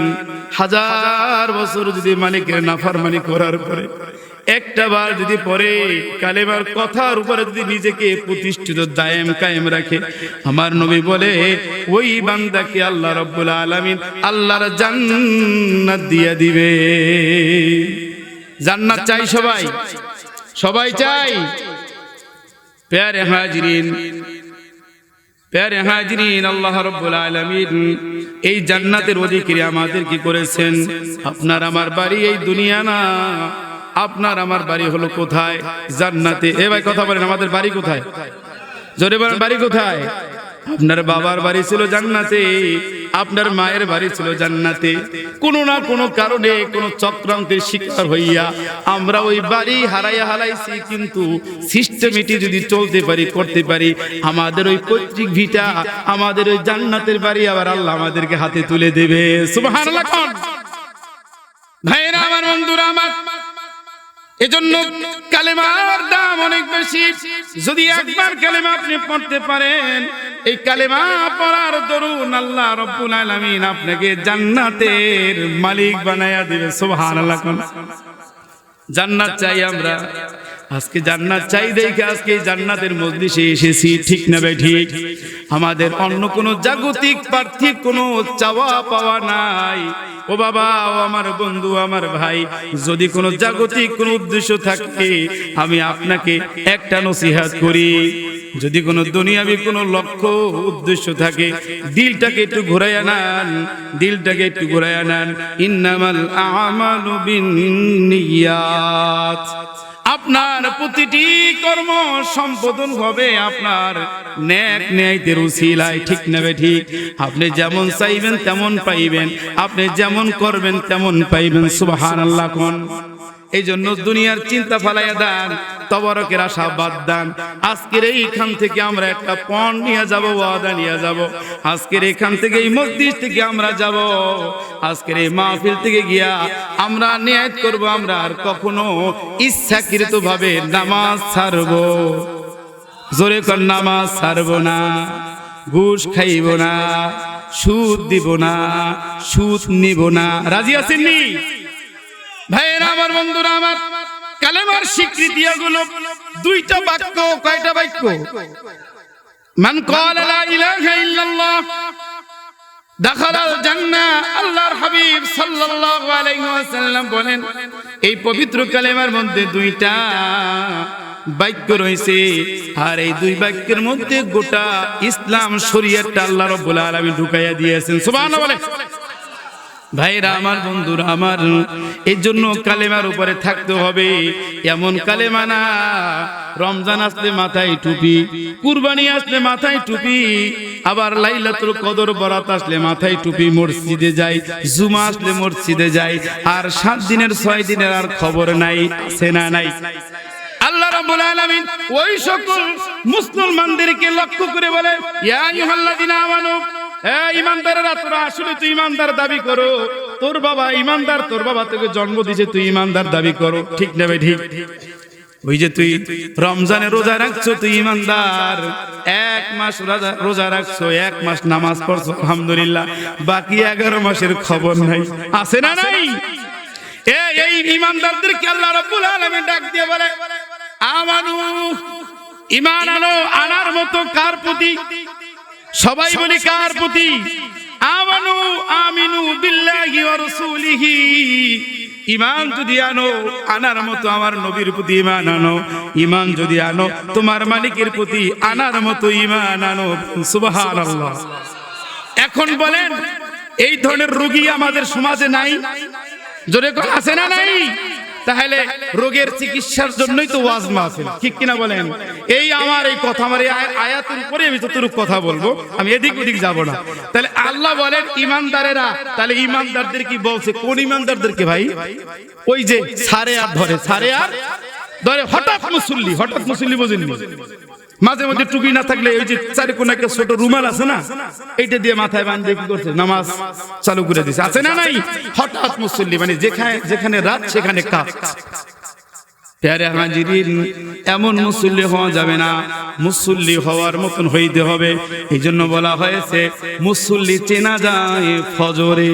1000 বছর যদি মালিকের নাফরমানি করার পরে একটা বার যদি পড়ে, কালেমার কথার উপরে যদি নিজেকে প্রতিষ্ঠিত দায়েম কায়েম রাখে, আমার নবী বলে ওই বান্দাকে আল্লাহ রাব্বুল আলামিন আল্লাহর জান্নাত দিয়ে দিবে। জান্নাত চাই সবাই? সবাই চাই? প্যারে হাজরিন, প্যারে হাজরিন, আল্লাহ রাব্বুল আলামিন এই জান্নাতের অধিকারী আমাদের কি করেছেন? আপনার আমার বাড়ি এই দুনিয়া না, আপনার আমার বাড়ি হলো কোথায়? জান্নাতে। এ ভাই কথা বলেন, আমাদের বাড়ি কোথায়? জোরে বলেন, বাড়ি কোথায়? আপনার বাবার বাড়ি ছিল জান্নাতে, আপনার মায়ের বাড়ি ছিল জান্নাতে। কোনো না কোনো কারণে, কোনো চক্রান্তের শিকার হইয়া আমরা ওই বাড়ি হারাইয়া হারাইছি, কিন্তু সিস্টেমেটি যদি চলতে পারি, করতে পারি, আমাদের ওই পৈতৃক ভিটা, আমাদের ওই জান্নাতের বাড়ি আবার আল্লাহ আমাদেরকে হাতে তুলে দেবে। সুবহানাল্লাহ। ভাইরা আমার, বন্ধুরা আমার, এজন্য কালেমার দাম অনেক বেশি। যদি একবার কালেমা আপনি পড়তে পারেন, এই কালেমা পড়ার দরুন আল্লাহ রাব্বুল আলামিন আপনাকে জান্নাতের মালিক বানায়া দিবে। সুবহানাল্লাহ। জান্নাত চাই আমরা, আজকে জান্নাত চাই দেখে আজকে জান্নাতের মজলিসে এসেছি, ঠিক না ভাই? ঠিক। আমাদের অন্য কোনো জাগতিক পার্থিব কোনো চাওয়া পাওয়া নাই। ও বাবা, ও আমার বন্ধু, আমার ভাই, যদি কোনো জাগতিক কোনো উদ্দেশ্য থাকে, আমি আপনাকে একটা নসিহত করি, যদি কোনো দুনিয়াবি কোনো লক্ষ্য উদ্দেশ্য থাকে, দিলটাকে একটু ঘুরাইয়া নেন, দিলটাকে একটু ঘুরাইয়া নেন। ইন্নামাল আমালু বিন্নিয়াত। আপনার প্রতিটি কর্ম সম্পাদন হবে আপনার নেক নিয়তের উসিলায়, ঠিক না বে ঠিক? আপনি যেমন চাইবেন তেমন পাইবেন, আপনি যেমন করবেন তেমন পাইবেন। সুবহানাল্লাহ। কোন এই জন্য দুনিয়ার চিন্তা ফালাইয়া দেন, তবরকের আশা বাদ দেন। আজকের এইখান থেকে আমরা একটা পণ নিয়ে যাব, ওয়াদা নিয়ে যাব। আজকের এখান থেকে, এই মসজিদ থেকে আমরা যাব, আজকের এই মাহফিল থেকে গিয়া আমরা নিয়ত করব, আমরা আর কখনো ইচ্ছাকৃত ভাবে নামাজ ছাড়ব। জোরে কর, নামাজ ছাড়ব না, ঘুষ খাইব না, সুদ দিব না, সুদ নিব না। রাজি আছেন নি ভাইরা আমার, বন্ধুরা আমার? কালেমার স্বীকৃতি এগুলো দুইটা বাক্য। কয়টা বাক্য? মান ক্বালা লা ইলাহা ইল্লাল্লাহ দাখালাল জান্নাহ। আল্লাহর হাবিব সাল্লাল্লাহু আলাইহি ওয়াসাল্লাম বলেন, এই পবিত্র কালেমার মধ্যে দুইটা বাক্য রয়েছে, আর এই দুই বাক্যের মধ্যে গোটা ইসলাম শরীয়তটা আল্লাহ রাব্বুল আলামিন ঢুকাইয়া দিয়েছেন। সুবহানাল্লাহ। ভাইরা আমার, বন্ধুরা আমার, এই জন্য কালেমার উপরে থাকতে হবে। এমন কালেমা না রমজান আসলে মাথায় টুপি, কুরবানি আসলে মাথায় টুপি, আবার লাইলাতুল কদর বরাত আসলে মাথায় টুপি, মসজিদে যাই, জুমা আসলে মসজিদে যাই, আর 7 দিনের 6 দিনের আর খবর নাই। আছে না নাই? আল্লাহ রাব্বুল আলামিন ওই সকল মুসলমানদেরকে লক্ষ্য করে বলে, ইয়া আইয়ুহাল্লাযিনা আমানু, হে ঈমানদারেরা, তোরা আসলে তুই ঈমানদার দাবি করো, তোর বাবা ঈমানদার, তোর বাবা তোকে জন্ম দিয়েছে, তুই ঈমানদার দাবি করো, ঠিক না ভাই? ঠিক। ওই যে তুই রমজানে রোজা রাখছো, তুই ঈমানদার, 1 মাস রোজা রাখছো, 1 মাস নামাজ পড়ছো, আলহামদুলিল্লাহ, বাকি 11 মাসের খবর নাই, আছে না নাই? এই ঈমানদারদেরকে আল্লাহ রাব্বুল আলামিন ডাক দিয়ে বলে, আমানু, ঈমান আনো। আনার মতো কার প্রতি? সবাই বলি কার প্রতি? আমানু আমিনু বিল্লাহি ওয়া রাসূলিহি। ঈমান যদি আনো, আনার মতো আমার নবীর প্রতি ঈমান আনো। ঈমান যদি আনো তোমার মালিকের প্রতি, আনার মতো ঈমান আনো। সুবহানাল্লাহ। এখন বলেন, এই ধরনের রোগী আমাদের সমাজে নাই? জোরে আছে না নাই? তাহলে রোগের চিকিৎসার জন্যই তো ওয়াজ মাহফিল, ঠিক কিনা বলেন? এই আমার এই কথা, আমার এই আয়াতের উপরে আমি যতটুকু কথা বলবো, আমি এদিক ওদিক যাব না। তাহলে আল্লাহ বলেন ঈমানদারেরা, তাহলে ঈমানদারদের কি বলছে? কোন ঈমানদারদেরকে ভাই? ওই যে সারে আর ধরে, সারে আর ধরে হঠাৎ মুসল্লি বোঝেননি? মাঝে মধ্যে টুপি না থাকলে ওই যে চারি কোন একটা ছোট রুমাল আছে না, এইটা দিয়ে মাথায় বাঁধে কি করছে? নামাজ চালু করে দিছে, আছে না নাই? হঠাৎ মুসল্লি, মানে যেখানে রাত সেখানে কাজ। প্যারে হাজিরিন, এমন মুসল্লি হওয়া যাবে না, মুসল্লি হওয়ার মতন হইতে হবে। এই জন্য বলা হয়েছে মুসল্লি চেনা যায় ফজরে।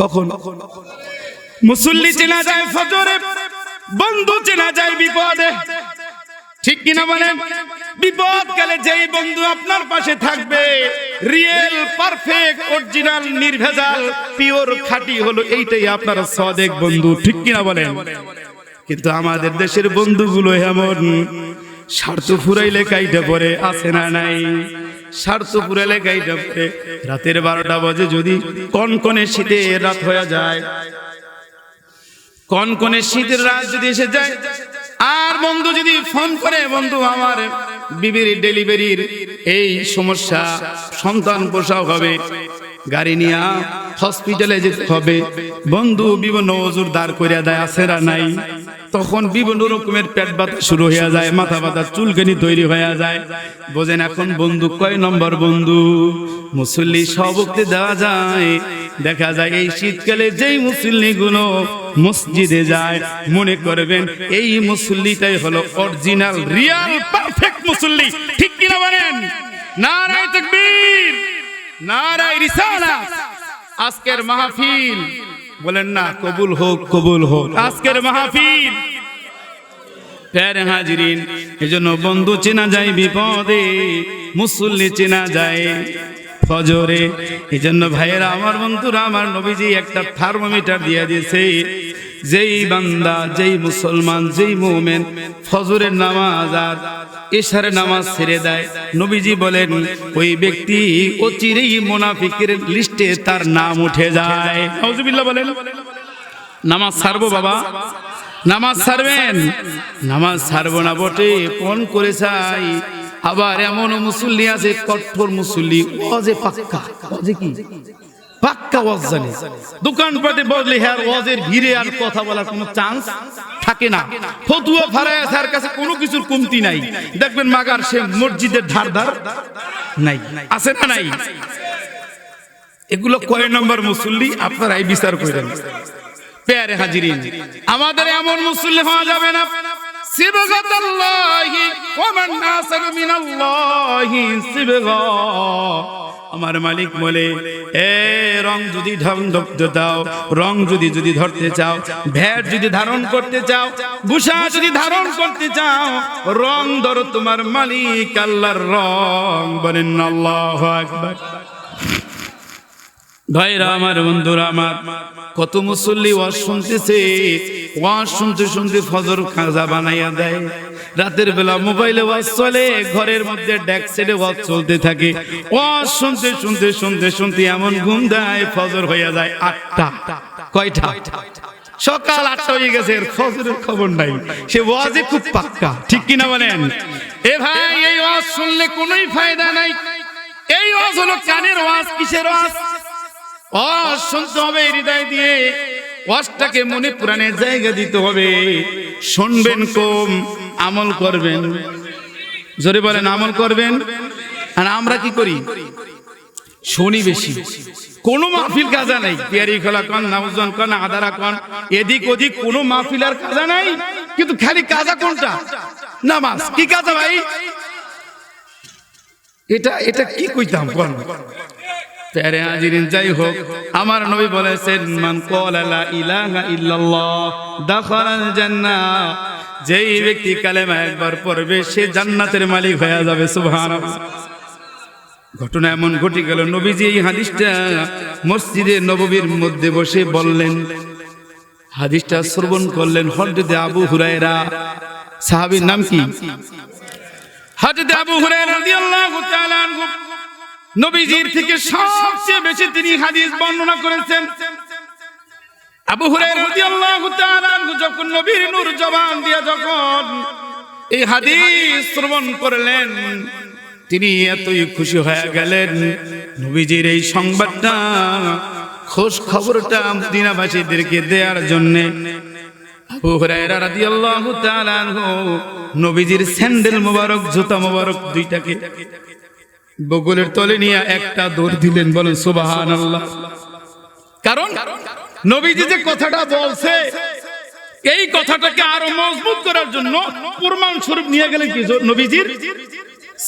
কখন? মুসল্লি চেনা যায় ফজরে, বন্ধু চেনা যায় বিপদে, ঠিক কিনা বলেন? বিপদ কালে যেই বন্ধু আপনার পাশে থাকবে, রিয়েল, পারফেক্ট, অরিজিনাল, নির্ভেজাল, পিওর, খাঁটি হলো এইটাই আপনার সাদেক বন্ধু, ঠিক কিনা বলেন? কিন্তু আমাদের দেশের বন্ধুগুলো এমন, স্বার্থ ফুরাইলে কাইটা পড়ে, আছে না নাই? স্বার্থ ফুরাইলে কাইটা পড়ে। রাতের 12টা বাজে যদি কনকনে শীতের রাত হয়ে যায়, কনকনে শীতের রাত যদি এসে যায়, আর বন্ধু যদি ফোন করে, বন্ধু আমার বিবির ডেলিভারির এই সমস্যা, সন্তান প্রসব হবে, গাড়ি নিয়ে হসপিটালে যেতে হবে, বন্ধু বিভিন্ন ওজুর দাঁড় করিয়া দেয়, আছে না নাই? তখন বিভিন্ন রকমের পেট ব্যথা শুরু হয়ে যায়, মাথা ব্যথা, চুলকানি তৈরি হয়ে যায়। বোঝেন এখন বন্ধু কয় নম্বর বন্ধু? মুসল্লি সবকে দেওয়া যায়। দেখা যায় এই শীতকালে যেই মুসল্লিগুলো মসজিদে যায়, মনে করবেন এই মুসল্লিটাই হলো অরিজিনাল, রিয়াল, পারফেক্ট মুসল্লি, ঠিক কিনা বলেন? নারায়ে তাকবীর, নারায়ে রিসালাত। আজকের মাহফিল বলেন না, কবুল হোক, কবুল হোক আজকের মাহফিল। প্যারে হাজিরিন, এজন্য বন্ধু চেনা যায় বিপদে, মুসল্লি চেনা যায় ফজরে। এজন্য ভাইয়েরা, আমার বন্ধুরা, আমার নবীজি একটা থার্মোমিটার দিয়ে দিয়েছে। যেই বান্দা, যেই মুসলমান, যেই মুমিন ফজরের নামাজ আর এশারের নামাজ ছেড়ে দেয়, নবীজি বলেন ওই ব্যক্তি অচিরেই মুনাফিকের লিস্টে তার নাম উঠে যায়। নাউজুবিল্লাহ বলেন। নামাজ ছাড়বো বাবা? নামাজ ছাড়বেন? নামাজ ছাড়বো না বটে, ফোন করে চাই। আবার এমন মুসল্লি আছে, কঠোর মুসল্লি, ওয়াজে পাক্কা, ওয়াজে কি পাক্কা ওয়াজ জানে, দোকানপাটে বসলে হ্যাঁ ওয়াজের ভিড়ে আর কথা বলার কোনো চান্স থাকে না। ফতুয়া ফারায়া তার কাছে কোনো কিছুর কমতি নাই। দেখবেন মাগার সে মসজিদের ধার ধার নাই, আছে না নাই? এগুলো কয় নম্বর মুসল্লি আপনারাই বিচার করেন। প্যারে হাজিরিন, আমাদের এমন মুসল্লি হওয়া যাবে না। সিবগাতাল্লাহি ওয়া মান নাসারু মিনাল্লাহি সিবগা। আমার মালিক বলে, এ রং যদি ধরতে দাও, রং যদি ধরতে চাও, ভেট যদি ধারণ করতে চাও, ভূষা যদি ধারণ করতে চাও, রং ধরো তোমার মালিক আল্লাহর রং। বলেন আল্লাহু আকবার। ভাইরা আমার, বন্ধুরা আমার, কত মুসল্লি ওয়াজ শুনতেছে, ওয়াজ শুনতে শুনতে ফজর খাজা বানাইয়া দেয়। রাতের বেলা মোবাইলে ওয়াজ চলে, ঘরের মধ্যে ডেক সেটে ওয়াজ চলতে থাকে। ওয়াজ শুনতে শুনতে শুনতে শুনতে এমন ঘুম দেয়, ফজর হয়ে যায় 8টা। কয়টা? সকাল 8টা হয়ে গেছে, ফজরের খবর নাই। সে ওয়াজে খুব পাক্কা, ঠিক কিনা বলেন? এ ভাই, এই ওয়াজ শুনলে কোনোই ফায়দা নাই। এই ওয়াজ হলো কানের ওয়াজ। কিসের ওয়াজ? শুনতে হবে হৃদয় দিয়ে, ওয়াজটাকে মনে প্রাণে জায়গা দিতে হবে। শুনবেন কম, আমল করবেন। জোরে বলেন, আমল করবেন। আর আমরা কি করি? শুনি বেশি। কোনো মাহফিল কাজা নাই, পিয়ারি খোলা কন, নাউজন কন, আদারা কন, এদিক ওদিক কোনো মাহফিল আর কাজা নাই। কিন্তু খালি কাজা কোনটা? নামাজ। কি কাজা ভাই? এটা কি কইতাম কোন? প্যারে হাজিরিন, যাই হোক, আমার নবী বলেছেন, মান ক্বালা লা ইলাহা ইল্লাল্লাহ দাখালাল জান্নাহ। যেই ব্যক্তি কালেমা একবার পড়বে সে জান্নাতের মালিক হয়ে যাবে। সুবহানাল্লাহ। ঘটনা এমন ঘটে গেল, নবীজি এই হাদিসটা মসজিদে নববীর মধ্যে বসে বললেন, হাদিসটা শ্রবণ করলেন হযরতে আবু হুরায়রা। সাহাবীর নাম কি? হযরতে আবু হুরায়রা রাদিয়াল্লাহু তাআলা আনহু। নবীজির থেকে সবচেয়ে বেশি তিনি হাদিস বর্ণনা করেছেন। আবু হুরায়রা রাদিয়াল্লাহু তাআলা আনহু যখন নবীর নূর জবান দিয়ে যখন এই হাদিস শ্রবণ করলেন, তিনি এতই খুশি হয়ে গেলেন, নবীজির এই সংবাদটা, খোঁজ খবরটা মদিনাবাসীদেরকে দেওয়ার জন্য আবু হুরায়রা রাদিয়াল্লাহু তাআলা আনহু নবীজির স্যান্ডেল মোবারক, জুতা মোবারক দুইটাকে বগলের তলে নিয়ে একটা দৌড় দিলেন। বলেন সুবহানাল্লাহ। কারণ নবীজি যে কথাটা বলছে, এই কথাটাকে আরো মজবুত করার জন্য প্রমাণ স্বরূপ নিয়ে গেলেন কি? নবীজির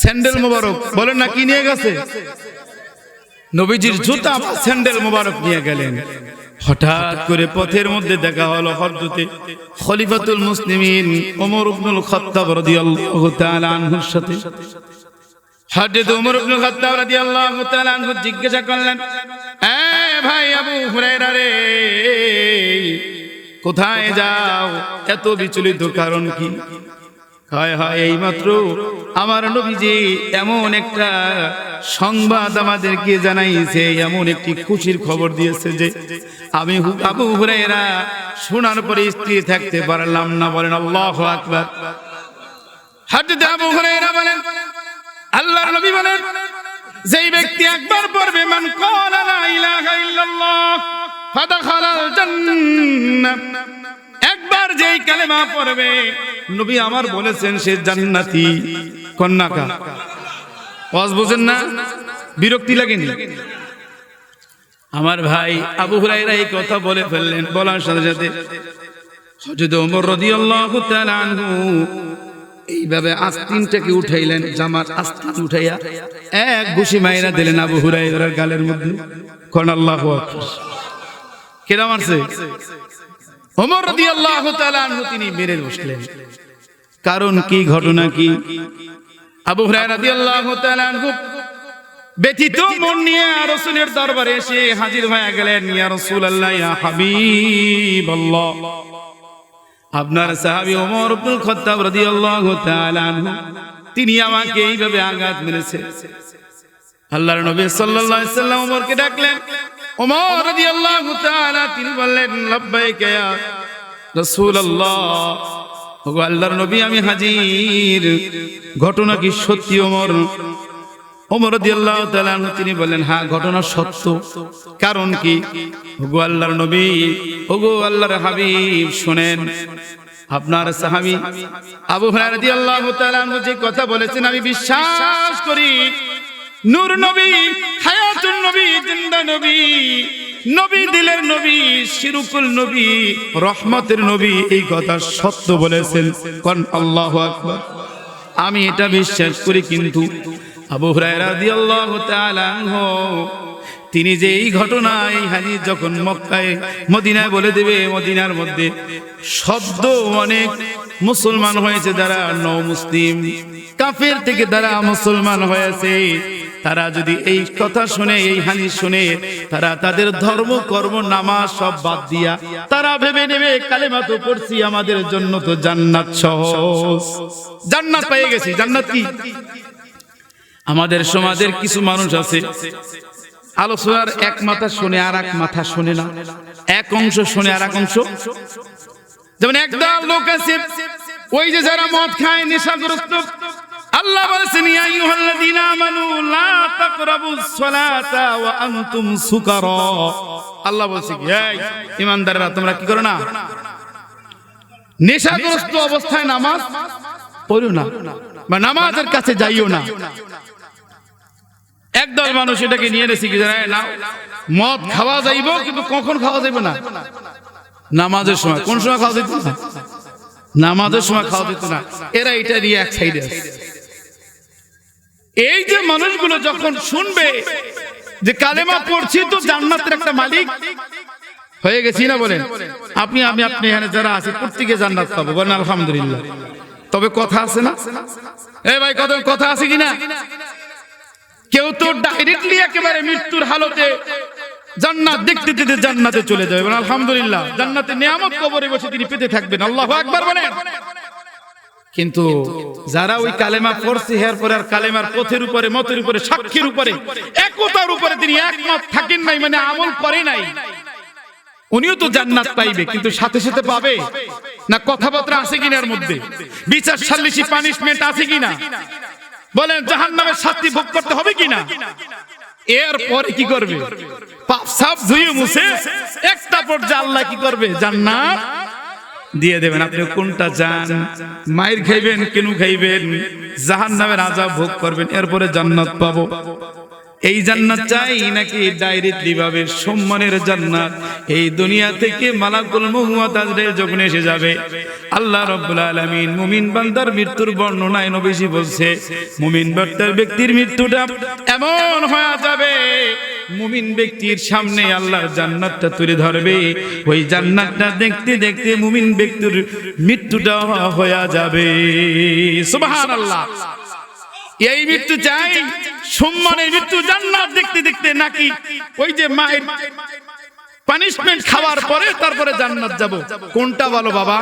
স্যান্ডেল মোবারক। বলেন না, কি নিয়ে গেছে? নবীজির জুতা বা স্যান্ডেল মোবারক নিয়ে গেলেন। হঠাৎ করে পথের মধ্যে দেখা হলো হযরতে খলিফাতুল মুসলিমিন ওমর ইবনুল খাত্তাব রাদিয়াল্লাহু তাআলা আনহুর সাথে। হযরত ওমর ইবনুল খাত্তাব রাদিয়াল্লাহু তাআলা আনহু জিজ্ঞাসা করলেন, এ ভাই আবু হুরায়রা রে, কোথায় যাও? এত বিচলিত কারণ কি? হায় হায়, এইমাত্র আমার নবীজি এমন একটা সংবাদ আমাদেরকে জানাইছে, এমন একটি খুশির খবর দিয়েছে যে আমি আবু হুরায়রা শোনার পরে স্থির থাকতে পারলাম না। বলেন আল্লাহু আকবার। হযরত আবু হুরায়রা বলেন, আল্লাহর নবী বলেন, যেই ব্যক্তি একবার পড়বে মান ক্বালা লা ইলাহা ইল্লাল্লাহ ফাদাখালাল জান্নাহ, একবার যেই কালেমা পড়বে, নবী আমার বলেছেন সে জান্নাতি। কন্যাকা ওয়াজ বুঝেন না? বিরক্তি লাগেনি? আমার ভাই আবু হুরায়রা এই কথা বলে ফেললেন। বলার সাথে সাথে হযরত ওমর রাদিয়াল্লাহু তাআলা আনহু এইভাবে আস্তিনটাকে উঠাইলেন, জামার আস্তিন উঠাইয়া এক ঘুষি মাইরা দিলেন আবু হুরায়রার গালের মধ্যে। কোন আল্লাহু আকবার। কেডা মারছে? ওমর রাদিয়াল্লাহু তাআলা আনহু তিনি মেরে বসলেন। কারণ কি? ঘটনা কি? আবু হুরায়রা রাদিয়াল্লাহু তাআলা আনহু ব্যথিত মন নিয়ে রাসূলের দরবারে এসে হাজির হয়ে গেলেন। ইয়া রাসূলুল্লাহ, ইয়া হাবিবাল্লাহ, আপনার সাহাবী ওমর ইবনুল খাত্তাব রাদিয়াল্লাহু তাআলা আনহু তিনি আমাকে এইভাবে আঘাত মেরেছে। আল্লাহর নবী সাল্লাল্লাহু আলাইহি সাল্লাম ওমরকে ডাকলেন। ওমর রাদিয়াল্লাহু তাআলা তিনি বললেন, লাব্বাইকা ইয়া রাসূলুল্লাহ, ওগো আল্লাহর নবী আমি হাজির। ঘটনা কি সত্যি ওমর? ওমর রাদিয়াল্লাহু তাআলা তিনি বললেন, হ্যাঁ ঘটনা সত্য। কারণ কি? ওগো আল্লাহর নবী, ওগো আল্লাহর হাবিব, শুনেন, আপনার সাহাবী আবু হুরায়রা রাদিয়াল্লাহু তাআলা যে কথা বলেছেন আমি বিশ্বাস করি। নূর নবী, হায়াতুন নবী, জিন্দা নবী, নবী দিলের নবী, শিরকুল নবী, রহমতের নবী, এই কথা সত্য বলেছেন। কোন আল্লাহু আকবার। আমি এটা বিশ্বাস করি, কিন্তু আবু হুরায়রা রাদিয়াল্লাহু তাআলা আনহু তিনি যে এই ঘটনা, এই হাদিস যখন মক্কায় মদিনায় বলে দেবে, মদিনার মধ্যে শব্দ অনেক মুসলমান হয়েছে যারা নও মুসলিম, কাফের থেকে যারা মুসলমান হয়েছে, তারা যদি এই কথা শুনে, এই হাদিস শুনে, তারা তাদের ধর্ম কর্ম নামাজ সব বাদ দিয়া তারা ভেবে নেবে কালেমা তো পড়ছি, আমাদের জন্য তো জান্নাত সহজ, জান্নাত পেয়ে গেছি। জান্নাত কি? আমাদের সমাজের কিছু মানুষ আছে আলোচনার এক মাথা শুনে আর এক মাথা শুনে না, এক অংশ শুনে আর এক অংশ। যেমন একদল লোক আছে ওই যে যারা মদ খায়, নেশাগ্রস্ত, আল্লাহ বলেছেন ইয়া আইয়ুহাল্লাযীনা আমানু লা তাকরাবুস সালাতা ওয়া আনতুম সুকারা। আল্লাহ বলছে এই ঈমানদাররা তোমরা কি করো না, নেশাগ্রস্ত অবস্থায় নামাজ পড়ো না বা নামাজের কাছে যাইও না। একদল মানুষ এটাকে নিয়ে এসে কি জানেন না, মদ খাওয়া যাইব কিন্তু কখন খাওয়া যাইবে না, নামাজের সময়। কোন সময় খাওয়া যেত না? নামাজের সময় খাওয়া যেত না। এরা এটা নিয়ে এক সাইডে আছে। এই যে মানুষগুলো যখন শুনবে যে কালেমা পড়ছি তো জান্নাতের একটা মালিক হয়ে গেছি না, বলেন আপনি এখানে যারা আছে প্রত্যেকে জান্নাত পাবো, বলেন আলহামদুলিল্লাহ। তবে কথা আছে না, এই ভাই কথা আছে কিনা? কেউ তো ডাইরেক্টলি একেবারে মৃত্যুর হালতে জান্নাত দেখতে দেখতে জান্নাতে চলে যাবে, বলেন আলহামদুলিল্লাহ। জান্নাতের নিয়ামত কবরে বসে তিনি পেতে থাকবেন, আল্লাহু আকবার বলেন। কিন্তু যারা ওই কালেমা পড়ছে এর পরে আর কালেমার পথের উপরে, মতের উপরে, সাক্ষীর উপরে, একতার উপরে তিনি একমত থাকেন নাই, মানে আমল করে নাই, উনিও তো জান্নাত পাইবে, কিন্তু সাথে সাথে পাবে না কথাবার্তা আছে কিনা, এর মধ্যে বিচার সালিসি পানিশমেন্ট আছে কিনা, বলেন জাহান্নামের শাস্তি ভোগ করতে হবে কিনা। এরপরে কি করবে? পাপ সাপ ধুয়ে মুছে একটা পর্যায়ে আল্লাহ কি করবে? জান্নাত দিয়ে দেবেন। আপনি কোনটা চান? মায়ের খাইবেন, কেন খাইবেন? জাহান্নামের আযাব ভোগ করবেন, এরপরে জান্নাত পাবো। এই জান্নাত চাই নাকি ডাইরেক্টলি ভাবে সম্মানের জান্নাত? এই দুনিয়া থেকে মালাকুল মউত আজরাইল যখন এসে যাবে, আল্লাহ রাব্বুল আলামিন মুমিন বান্দার মৃত্যুর বর্ণনায় নবীজি বলছে, মুমিন ব্যক্তির মৃত্যুটা এমন হয়ে যাবে, মুমিন ব্যক্তির সামনে আল্লাহর জান্নাতটা তুলে ধরবে, ওই জান্নাতটা দেখতে দেখতে মুমিন ব্যক্তির মৃত্যুটা হয়ে যাবে। সুবহানাল্লাহ। এই মৃত্যু চাই, সম্মানের মৃত্যু, জান্নাত দেখতে দেখতে, নাকি ওই যে মায়ের পানিশমেন্ট খাওয়ার পরে তারপরে জান্নাত যাব? কোনটা ভালো বাবা?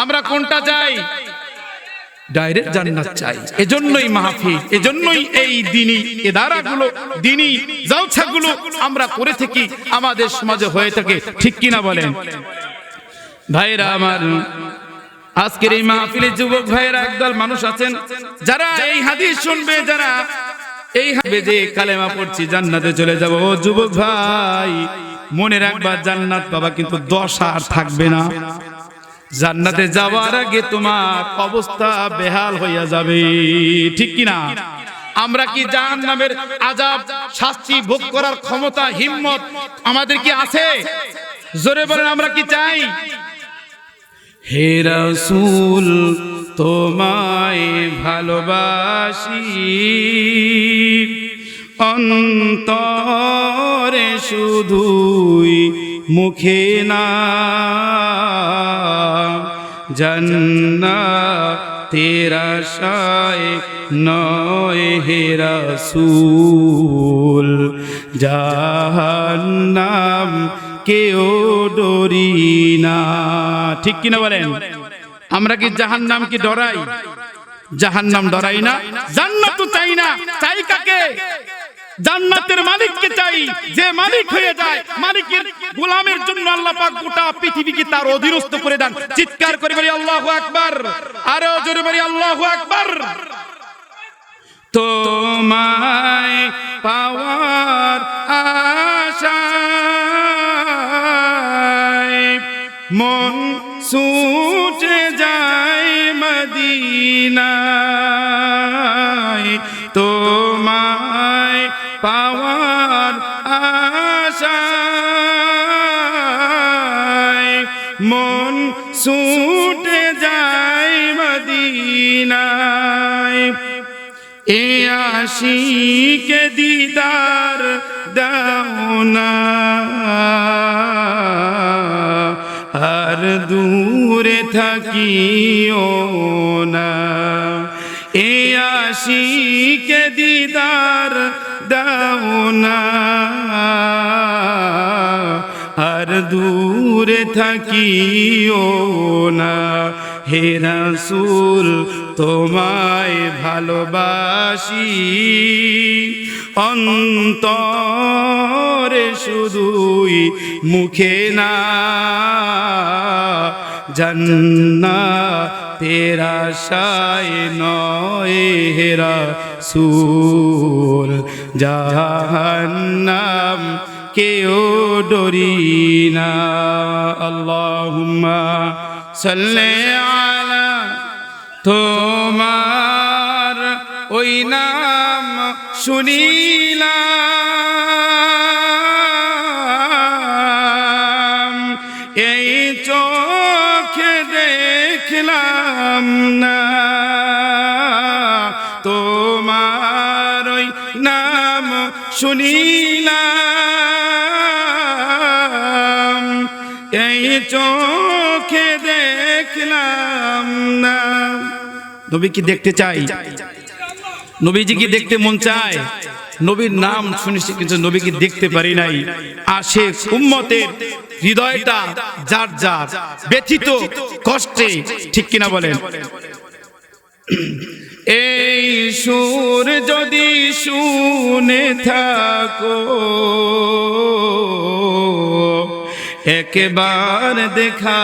আমরা কোনটা চাই? ডাইরেক্ট জান্নাত চাই। এজন্যই মাহফিল, এজন্যই এই দ্বীনি ইদারাগুলো, দ্বীনি জালসাগুলো আমরা করে থাকি, আমাদের সমাজে হয়ে থাকে, ঠিক কিনা বলেন? ভাইরা আমার, আজকের এই মাহফিলে যুবক ভাইরা একদল মানুষ আছেন যারা এই হাদিস শুনবে, যারা এই হবে যে কালেমা পড়ছি জান্নাতে চলে যাব। ও যুবক ভাই, মনে রাখবা জান্নাত পাবা, কিন্তু দশা আর থাকবে না। জান্নাতে যাওয়ার আগে তোমার অবস্থা বেহাল হইয়া যাবে, ঠিক কিনা? আমরা কি জাহান্নামের আযাব শাস্তি ভোগ করার ক্ষমতা, হিম্মত আমাদের কি আছে? জোরে বলেন, আমরা কি চাই? হে রাসূল তোমায় ভালোবাসি, অন্তরে শুধুই মুখে না, জান্নাতের আশায় নয় হে রাসূল, জাহান্নাম কেউ ডরি না, ঠিক কিনা বলেন? আমরা কি জাহান্নাম কি ডরাই? জাহান্নাম ডরাই না, জান্নাত চাই না। চাই কাকে? জান্নাতের মালিককে চাই, যে মালিক হয়ে যায়। মালিকের গোলামের জন্য আল্লাহ পাক গোটা পৃথিবীকে তার অধীনস্থ করে দেন। চিৎকার করে বলি আল্লাহু আকবার, আরো জোরে বলি আল্লাহু আকবার। তোমায় পাওয়ার আশায় মন ছুটে যায় মদিনায়, তোমায় পাওয়ার আশায় মন ছুটে যায় মদিনায়, এ আশিকে দিদার দাও না, আর দূরে থাকিও না, এ আশিকে দিদার দাও না, আর দূরে থাকিও না। হে রাসূল তোমায় ভালোবাসি, অন্তরে শুধুই মুখে না, জান্নাত তেরা শায় নয় হে রাসূল জাহান্নাম কেউ ডরি না আল্লাহুম্মা সাল্লি আলা তোমার ওই নাম শুনিলাম এই চোখে দেখলাম না তোমার ওই নাম শুনিলাম এই চোখে দেখলাম না নবী কি দেখতে চাই নবীজি কি দেখতে মন চায় নবীর নাম শুনেছি কিন্তু নবী কি দেখতে পারি নাই আশিক উম্মতের হৃদয়টা যার যার ব্যথিত কষ্টে ঠিক কিনা বলেন এই সুর যদি শুনে থাকো একবার দেখা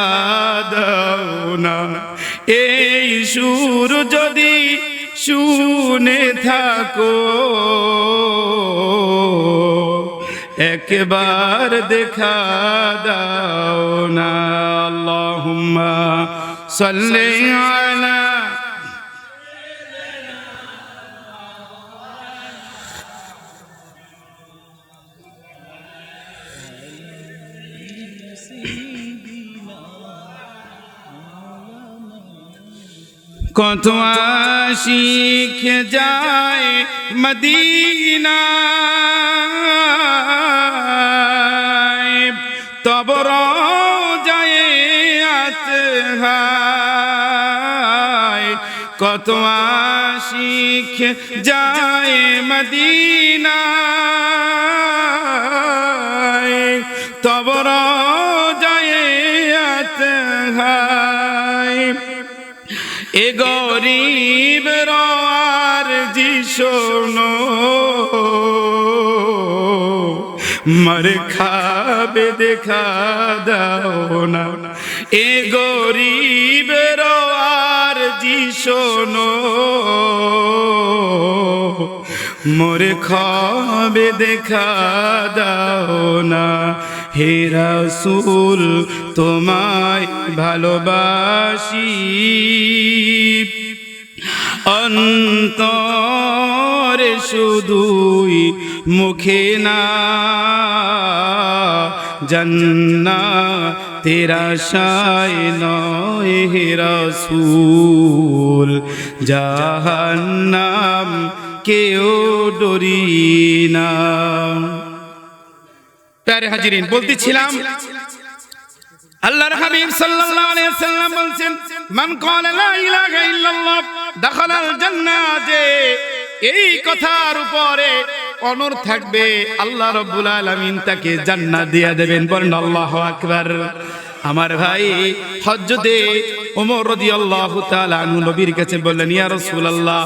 দাও না এই সুর যদি শুনে থাকো একবার দেখা দাও না আল্লাহুম্মা সাল্লি আলা কত আশিক যায় মদিনায় তব রোজায় আতহায় কত আশিক যায় মদিনায় তব রোজায় আতহায় এ গরিব রার জি শোনো মর খাবে দেখা দাও না এ গরিব রার জি শোনো মোর খাবে দেখা দাও না হে রাসূল তোমায় ভালোবাসি অন্তরে শুধুই মুখে না জান্নাতের আশায় নয় হে রাসূল জাহান্নাম কেউ ডরি না প্যারে হাজিরিন বলতেছিলাম আল্লাহর হাবিব সাল্লাল্লাহু আলাইহি ওয়াসাল্লাম বলেন মান ক্বালা লা ইলাহা ইল্লাল্লাহ দাখালাল জান্নাহ যে এই কথার উপরে অনর থাকবে আল্লাহ রাব্বুল আলামিন তাকে জান্নাত দিয়ে দেবেন বলেন আল্লাহু আকবার আমার ভাই হযরতে ওমর রাদিয়াল্লাহু তাআলা আনহু নবীর কাছে বললেন ইয়া রাসূলুল্লাহ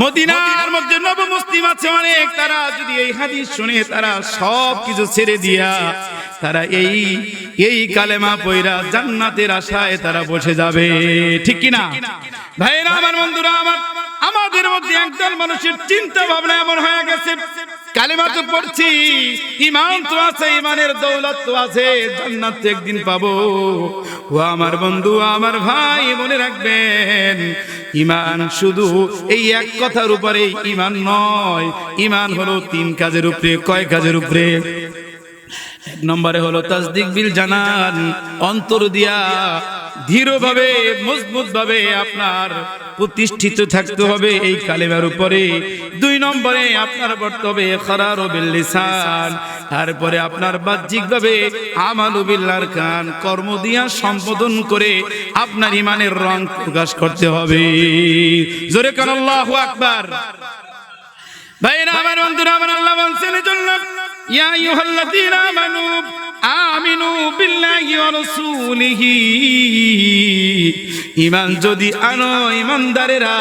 মদিনার মধ্যে নব মুসলিম আছে অনেক তারা যদি এই হাদিস শুনে তারা সব কিছু ছেড়ে দিয়া তারা এই কালেমা পয়রা জান্নাতের আশায় তারা বসে যাবে ঠিক কি না ভাইরা আমার বন্ধুরা আমাদের মধ্যে একদল মানুষের চিন্তা ভাবনা এমন হয়ে গেছে কালেমা তো পড়ছি ঈমান তো আছে ঈমানের দৌলত তো আছে জান্নাত তো একদিন পাবো ও আমার বন্ধু আমার ভাই মনে রাখবেন ঈমান শুধু এই এক কথার উপরে ঈমান নয় ঈমান হলো তিন কাজের উপরে কয় কাজের উপরে এক নম্বরে হলো তাসদিক বিল জানান অন্তর দিয়া দৃঢ়ভাবে মজবুতভাবে আপনার প্রতিষ্ঠিত থাকতে হবে এই কালেমার উপরে দুই নম্বরে আপনার পড়তে হবে ইকরারু বিল লিসান তারপরে আপনার বাহ্যিকভাবে আমালু বিল আরকান কর্ম দিয়া সম্বোধন করে আপনার ঈমানের রং প্রকাশ করতে হবে জোরে কান আল্লাহু আকবার ভাইরা আমার বন্ধুরা আমার আল্লাহ বলেন এজন্য ইয়া আইয়ুহাল্লাযীনা আমানু আমিনু বিল্লাহি ওয়া রাসূলিহি ঈমান যদি আনো ঈমানদারেরা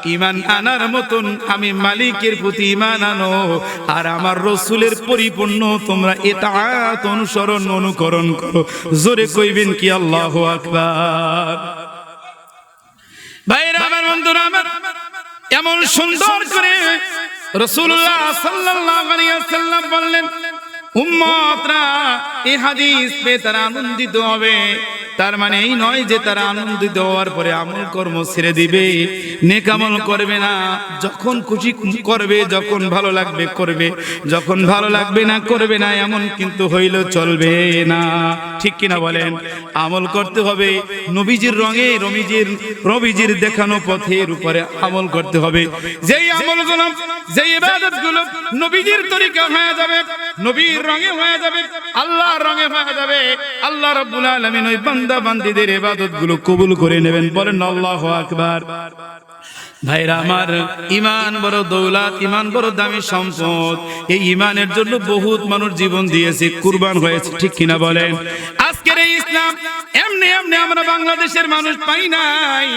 ঈমান আনার মতন আমি মালিকের প্রতি ঈমান আনো আর আমার রাসূলের পরিপূর্ণ তোমরা ইতাআত অনুসরণ অনুকরণ করো জোরে কইবেন কি আল্লাহু আকবার কেমন সুন্দর করে রাসূলুল্লাহ সাল্লাল্লাহু আলাইহি ওয়াসাল্লাম বললেন, উম্মতরা এই হাদিস পেয়ে তারা আনন্দিত হবে। তার মানে এই নয় যে তারা আনন্দিত হওয়ার পরে আমল কর্ম ছেড়ে দিবে, নেক আমল করবে না। যখন খুশি করবে, যখন ভালো লাগবে করবে, যখন ভালো লাগবে না করবে না, এমন কিন্তু হইলে চলবে না। ঠিক কিনা বলেন? আমল করতে হবে নবীজির রঙে, নবীজির দেখানো পথের উপরে আমল করতে হবে। যেই আমলগুলো, যেই ইবাদতগুলো নবীজির তরিকা হয়ে যাবে, নবীর রঙে হয়ে যাবে, আল্লাহর রঙে হয়ে যাবে, আল্লাহ রাব্বুল আলামিন ওই বান্দা বান্দীদের ইবাদতগুলো কবুল করে নেবেন। বলেন আল্লাহু আকবার। ভাইরা আমার, ঈমান বড় দৌলত, ঈমান বড় দামি সম্পদ। এই ঈমানের জন্য বহুত মানুষ জীবন দিয়েছে, কুরবান হয়েছে। ঠিক কিনা বলেন? আজকের এই ইসলাম এমনি এমনি আমরা বাংলাদেশের মানুষ পাই নাই।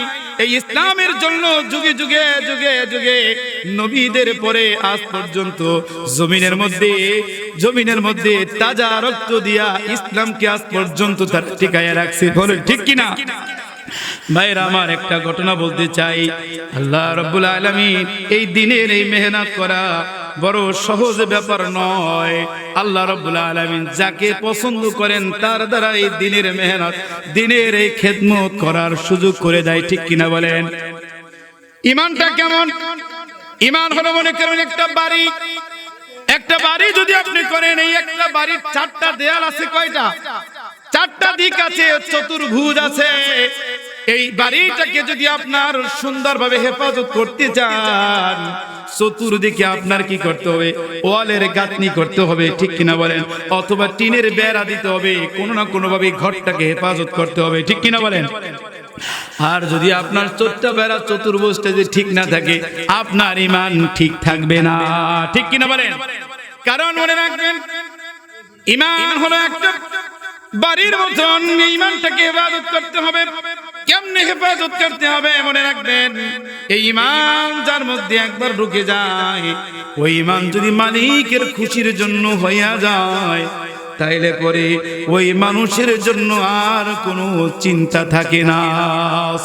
এই ইসলামের জন্য যুগে যুগে যুগে যুগে নবীদের পরে আজ পর্যন্ত জমিনের মধ্যে তাজা রক্ত দিয়া ইসলামকে আজ পর্যন্ত তারা টিকায়া রাখছে। বলেন ঠিক কিনা? ভাইরা আমার, একটা ঘটনা বলতে চাই। আল্লাহ রাব্বুল আলামিন এই দিনের এই মেহনত করা বড় সহজ ব্যাপার নয়। আল্লাহ রাব্বুল আলামিন যাকে পছন্দ করেন তার দ্বারা এই দিনের মেহনত, দিনের এই খেদমত করার সুযোগ করে দেয়। ঠিক কিনা বলেন? ঈমানটা কেমন? ঈমান হলো, মনে করেন একটা বাড়ি যদি আপনি করেন, এই একটা বাড়ির চারটা দেয়াল আছে। কয়টা? চারটা দিক আছে, চতুর্ভুজ আছে। এই বাড়িটাকে যদি আপনার সুন্দরভাবে হেফাজত করতে চান, চতুর্দিকে আপনার কি করতে হবে? ওয়ালের গাঁথনি করতে হবে। ঠিক কিনা বলেন? অথবা টিনের বেড়া দিতে হবে। কোনো না কোনো ভাবে ঘরটাকে হেফাজত করতে হবে। ঠিক কিনা বলেন? আর যদি আপনার চোরটা বেড়া, চতুর্ভুজটা যদি ঠিক না থাকে, আপনার ঈমান ঠিক থাকবে না। ঠিক কিনা বলেন? কারণ মনে রাখবেন, ঈমান হলো একটা বাড়ির মতন। ঈমানটাকে হেফাজত করতে হবে। কেমনে হেফাজত করতে হবে? মনে রাখবেন, এই ঈমান যার মধ্যে একবার ঢুকে যায়, ওই ঈমান যদি মালিকের খুশির জন্য হইয়া যায়, তাইলে পরে ওই মানুষের জন্য আর কোনো চিন্তা থাকে না।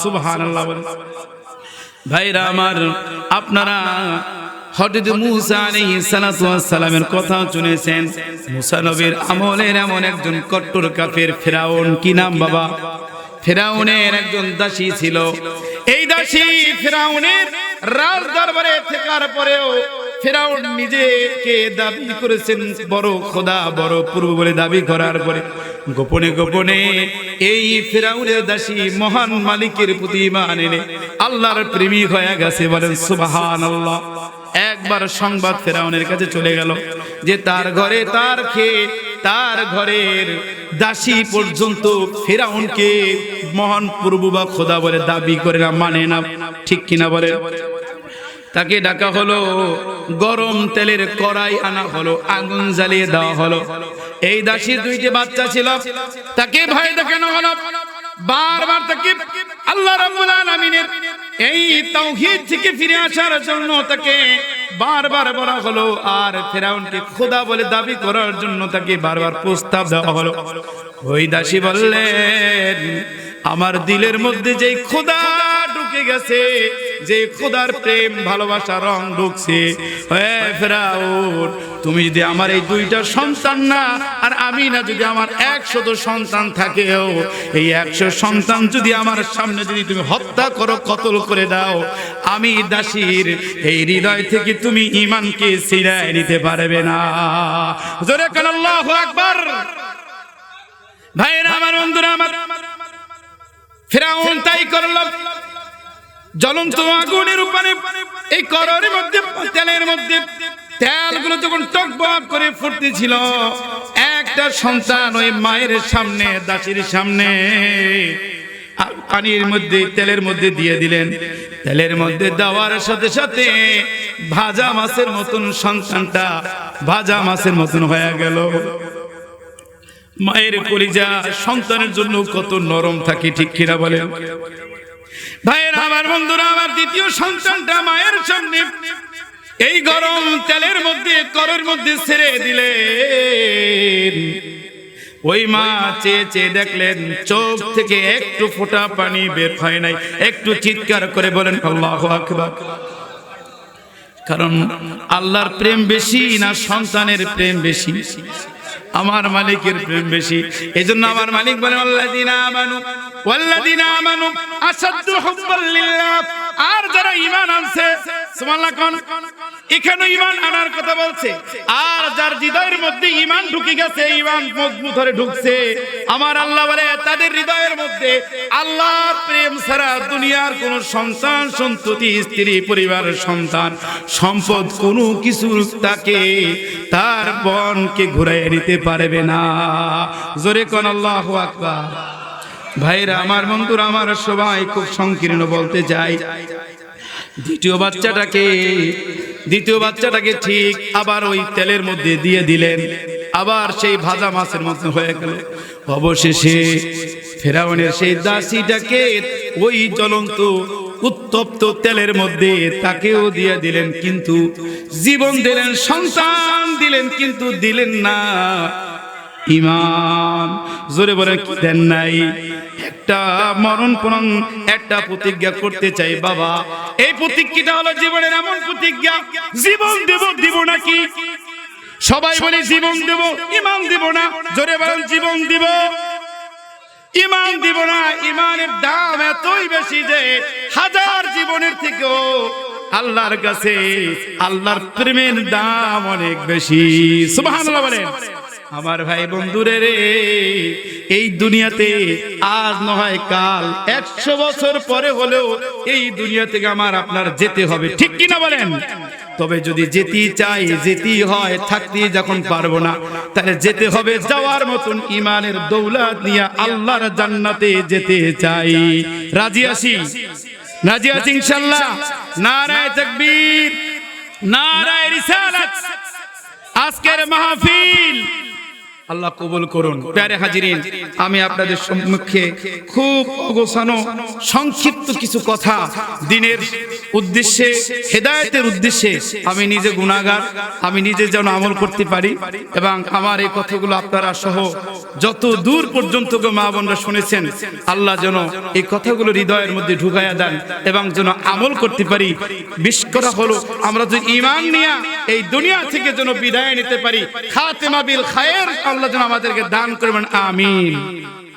সুবহানাল্লাহ। ভাইরা আমার, আপনারা হযরত মূসা আলাইহিস সালাতু ওয়াস সালামের কথা শুনেছেন। মূসা নবীর আমলের এমন একজন কট্টর কাফের ফেরাউন, কি নাম বাবা? ফেরাউনের একজন দাসী ছিল। এই দাসী ফেরাউনের রাজ দরবারে থাকার পরেও ফেরাউন নিজেকে দাবি করেছেন বড় খোদা, বড় প্রভু বলে দাবি করার পরে গোপনে গোপনে এই ফেরাউনের দাসী মহান মালিকের প্রতি ঈমান এনে আল্লাহর প্রেমিক হয়ে গেছে। বলেন সুবহানাল্লাহ। একবার সংবাদ ফেরাউনের কাছে চলে গেল যে তার ঘরে, তার খেয়ে, তার ঘরের দাসী পর্যন্ত ফেরাউনকে মহান প্রভু বা খোদা বলে দাবি করে না, মানে না। ঠিক কিনা বলে? তাকে ডাকা হলো, গরম তেলের কড়াই আনা হলো, আগুন জ্বালিয়ে দেওয়া হলো। এই দাসীর দুইটি বাচ্চা ছিল, তাকে ভয় দেখানো হলো। বারবার তাকে আল্লাহ রাব্বুল আলামিনের এই তাওহীদ থেকে ফিরে আসার জন্য তাকে বারবার বলা হলো। আর ফেরাউনকে খোদা বলে দাবি করার জন্য তাকে বারবার প্রস্তাব দেওয়া হলো। ওই দাসী বললেন, আমার দিলের মধ্যে যেই খোদা ঢুকে গেছে, যে খোদার প্রেম ভালোবাসা রং ঢুকছে, হে ফেরাউন, তুমি যদি আমার এই দুইটা সন্তান না আর আমি না, যদি আমার 100 সন্তান থাকেও, এই 100 সন্তান যদি আমার সামনে যদি তুমি হত্যা করো, কতল করে দাও, আমি দাসীর এই হৃদয় থেকে তুমি ঈমানকে ছিনায় নিতে পারবে না। জোরে কান আল্লাহু আকবার। ভাইরা আমার, বন্ধুরা আমার, ফেরাউন তাই করল। জ্বলন্ত আগুনের উপরে এই কড়াইয়ের মধ্যে, তেলের মধ্যে তেলগুলো যখন টকবক করে ফুটতেছিল, একটা সন্তান ওই মায়ের সামনে, দাসীর সামনে পানির মধ্যে, তেলের মধ্যে দিয়ে দিলেন। তেলের মধ্যে দেওয়ার সাথে সাথে ভাজা মাছের মতন সন্তানটা ভাজা মাছের মতন হয়ে গেল। মায়ের কলিজা সন্তানের জন্য কত নরম থাকে। ঠিক কিনা বলেন? ভাইরা আমার, বন্ধুরা আমার, দ্বিতীয় সন্তানটা মায়ের সামনে এই গরম তেলের মধ্যে, কড়াইয়ের মধ্যে ছেড়ে দিলেন। ওই মা চেয়ে চেয়ে দেখলেন চোখ থেকে একটু ফোঁটা পানি বের হয় নাই। একটু চিৎকার করে বলেন আল্লাহু আকবার। কারণ আল্লাহর প্রেম বেশি না সন্তানের প্রেম বেশি? আমার মালিকের প্রেম বেশি। এজন্য আমার মালিক বলেন আল্লাযীনা আমানু ওয়াল্লাযীনা আমানু আশাদ্দু হুব্বাল লিল্লাহ। আর যারা ঈমান আনছে, সুবহানাল্লাহ কোন, এখানে ঈমান আনার কথা বলছে। আর যার হৃদয়ের মধ্যে ঈমান ঢুকে গেছে, ঈমান মজবুত হয়ে ঢুকছে, আমার আল্লাহ বলে তাদের হৃদয়ের মধ্যে আল্লাহর প্রেম ছাড়া দুনিয়ার কোন সন্তান সন্ততি, স্ত্রী, পরিবারের সন্তান, সম্পদ কোনো কিছু তাকে তার বনকে ঘুরাইয়ে নিতে পারবে না। জোরে কোন আল্লাহু আকবার। ভাইরা আমার, বন্ধুরা আমার, সবাই খুব সংকীর্ণ বলতে চাই। দ্বিতীয় বাচ্চাটাকে ঠিক আবার ওই তেলের মধ্যে দিয়ে দিলেন, আবার সেই ভাজা মাছের মতো হয়ে গেল। অবশেষে ফেরাউনের সেই দাসীটাকে ওই জ্বলন্ত উত্তপ্ত তেলের মধ্যে তাকেও দিয়ে দিলেন, কিন্তু জীবন দিলেন, সন্তান দিলেন, কিন্তু দিলেন না ঈমান। জোরে বলে কি দেন নাই? একটা মরণপণ একটা প্রতিজ্ঞা করতে চাই বাবা। এই প্রতিজ্ঞাটা হলো জীবনের এমন প্রতিজ্ঞা, জীবন দেব, দিব নাকি? সবাই বলে জীবন দেব, ঈমান দেব না। জোরে বলেন জীবন দিব, ঈমান দিব না। ঈমানের দাম এতই বেশি যে হাজার জীবনের থেকেও আল্লাহর কাছে আল্লাহর প্রেমের দাম অনেক বেশি। সুবহানাল্লাহ বলেন। আমার ভাই বন্ধুরে রে, এই দুনিয়াতে আজ নয় কাল 100 বছর পরে হলেও এই দুনিয়া থেকে আমার আপনার যেতে হবে, ঠিক কিনা বলেন? তবে যদি যেতেই চাই, যেতেই হয়, থাকতে যখন পারবো না, তাহলে যেতে হবে যাওয়ার মতন ঈমানের দৌলত নিয়ে আল্লাহর জান্নাতে যেতে চাই। রাজি আছি? রাজি আছি ইনশাআল্লাহ? নারায়ে তাকবীর, নারায়ে রিসালাত। আজকের মাহফিল আল্লাহ কবুল করুন। প্যারে হাজিরিন, আমি আপনাদের সম্মুখে খুব অগোছানো সংক্ষিপ্ত কিছু কথা দিনের উদ্দেশ্যে, হেদায়েতের উদ্দেশ্যে, আমি নিজে গুনাহগার, আমি নিজে যেন আমল করতে পারি এবং আমার এই কথাগুলো আপনারা সহ যত দূর পর্যন্ত মা বোনরা শুনেছেন, আল্লাহ যেন এই কথাগুলো হৃদয়ের মধ্যে ঢুকাইয়া দেন এবং যেন আমল করতে পারি। বিশেষ করে হলো আমরা যে ঈমান নিয়ে এই দুনিয়া থেকে যেন বিদায় নিতে পারি। খাতেমা বিল খায়ের আল্লাহ যেন আমাদেরকে দান করবেন, আমিন।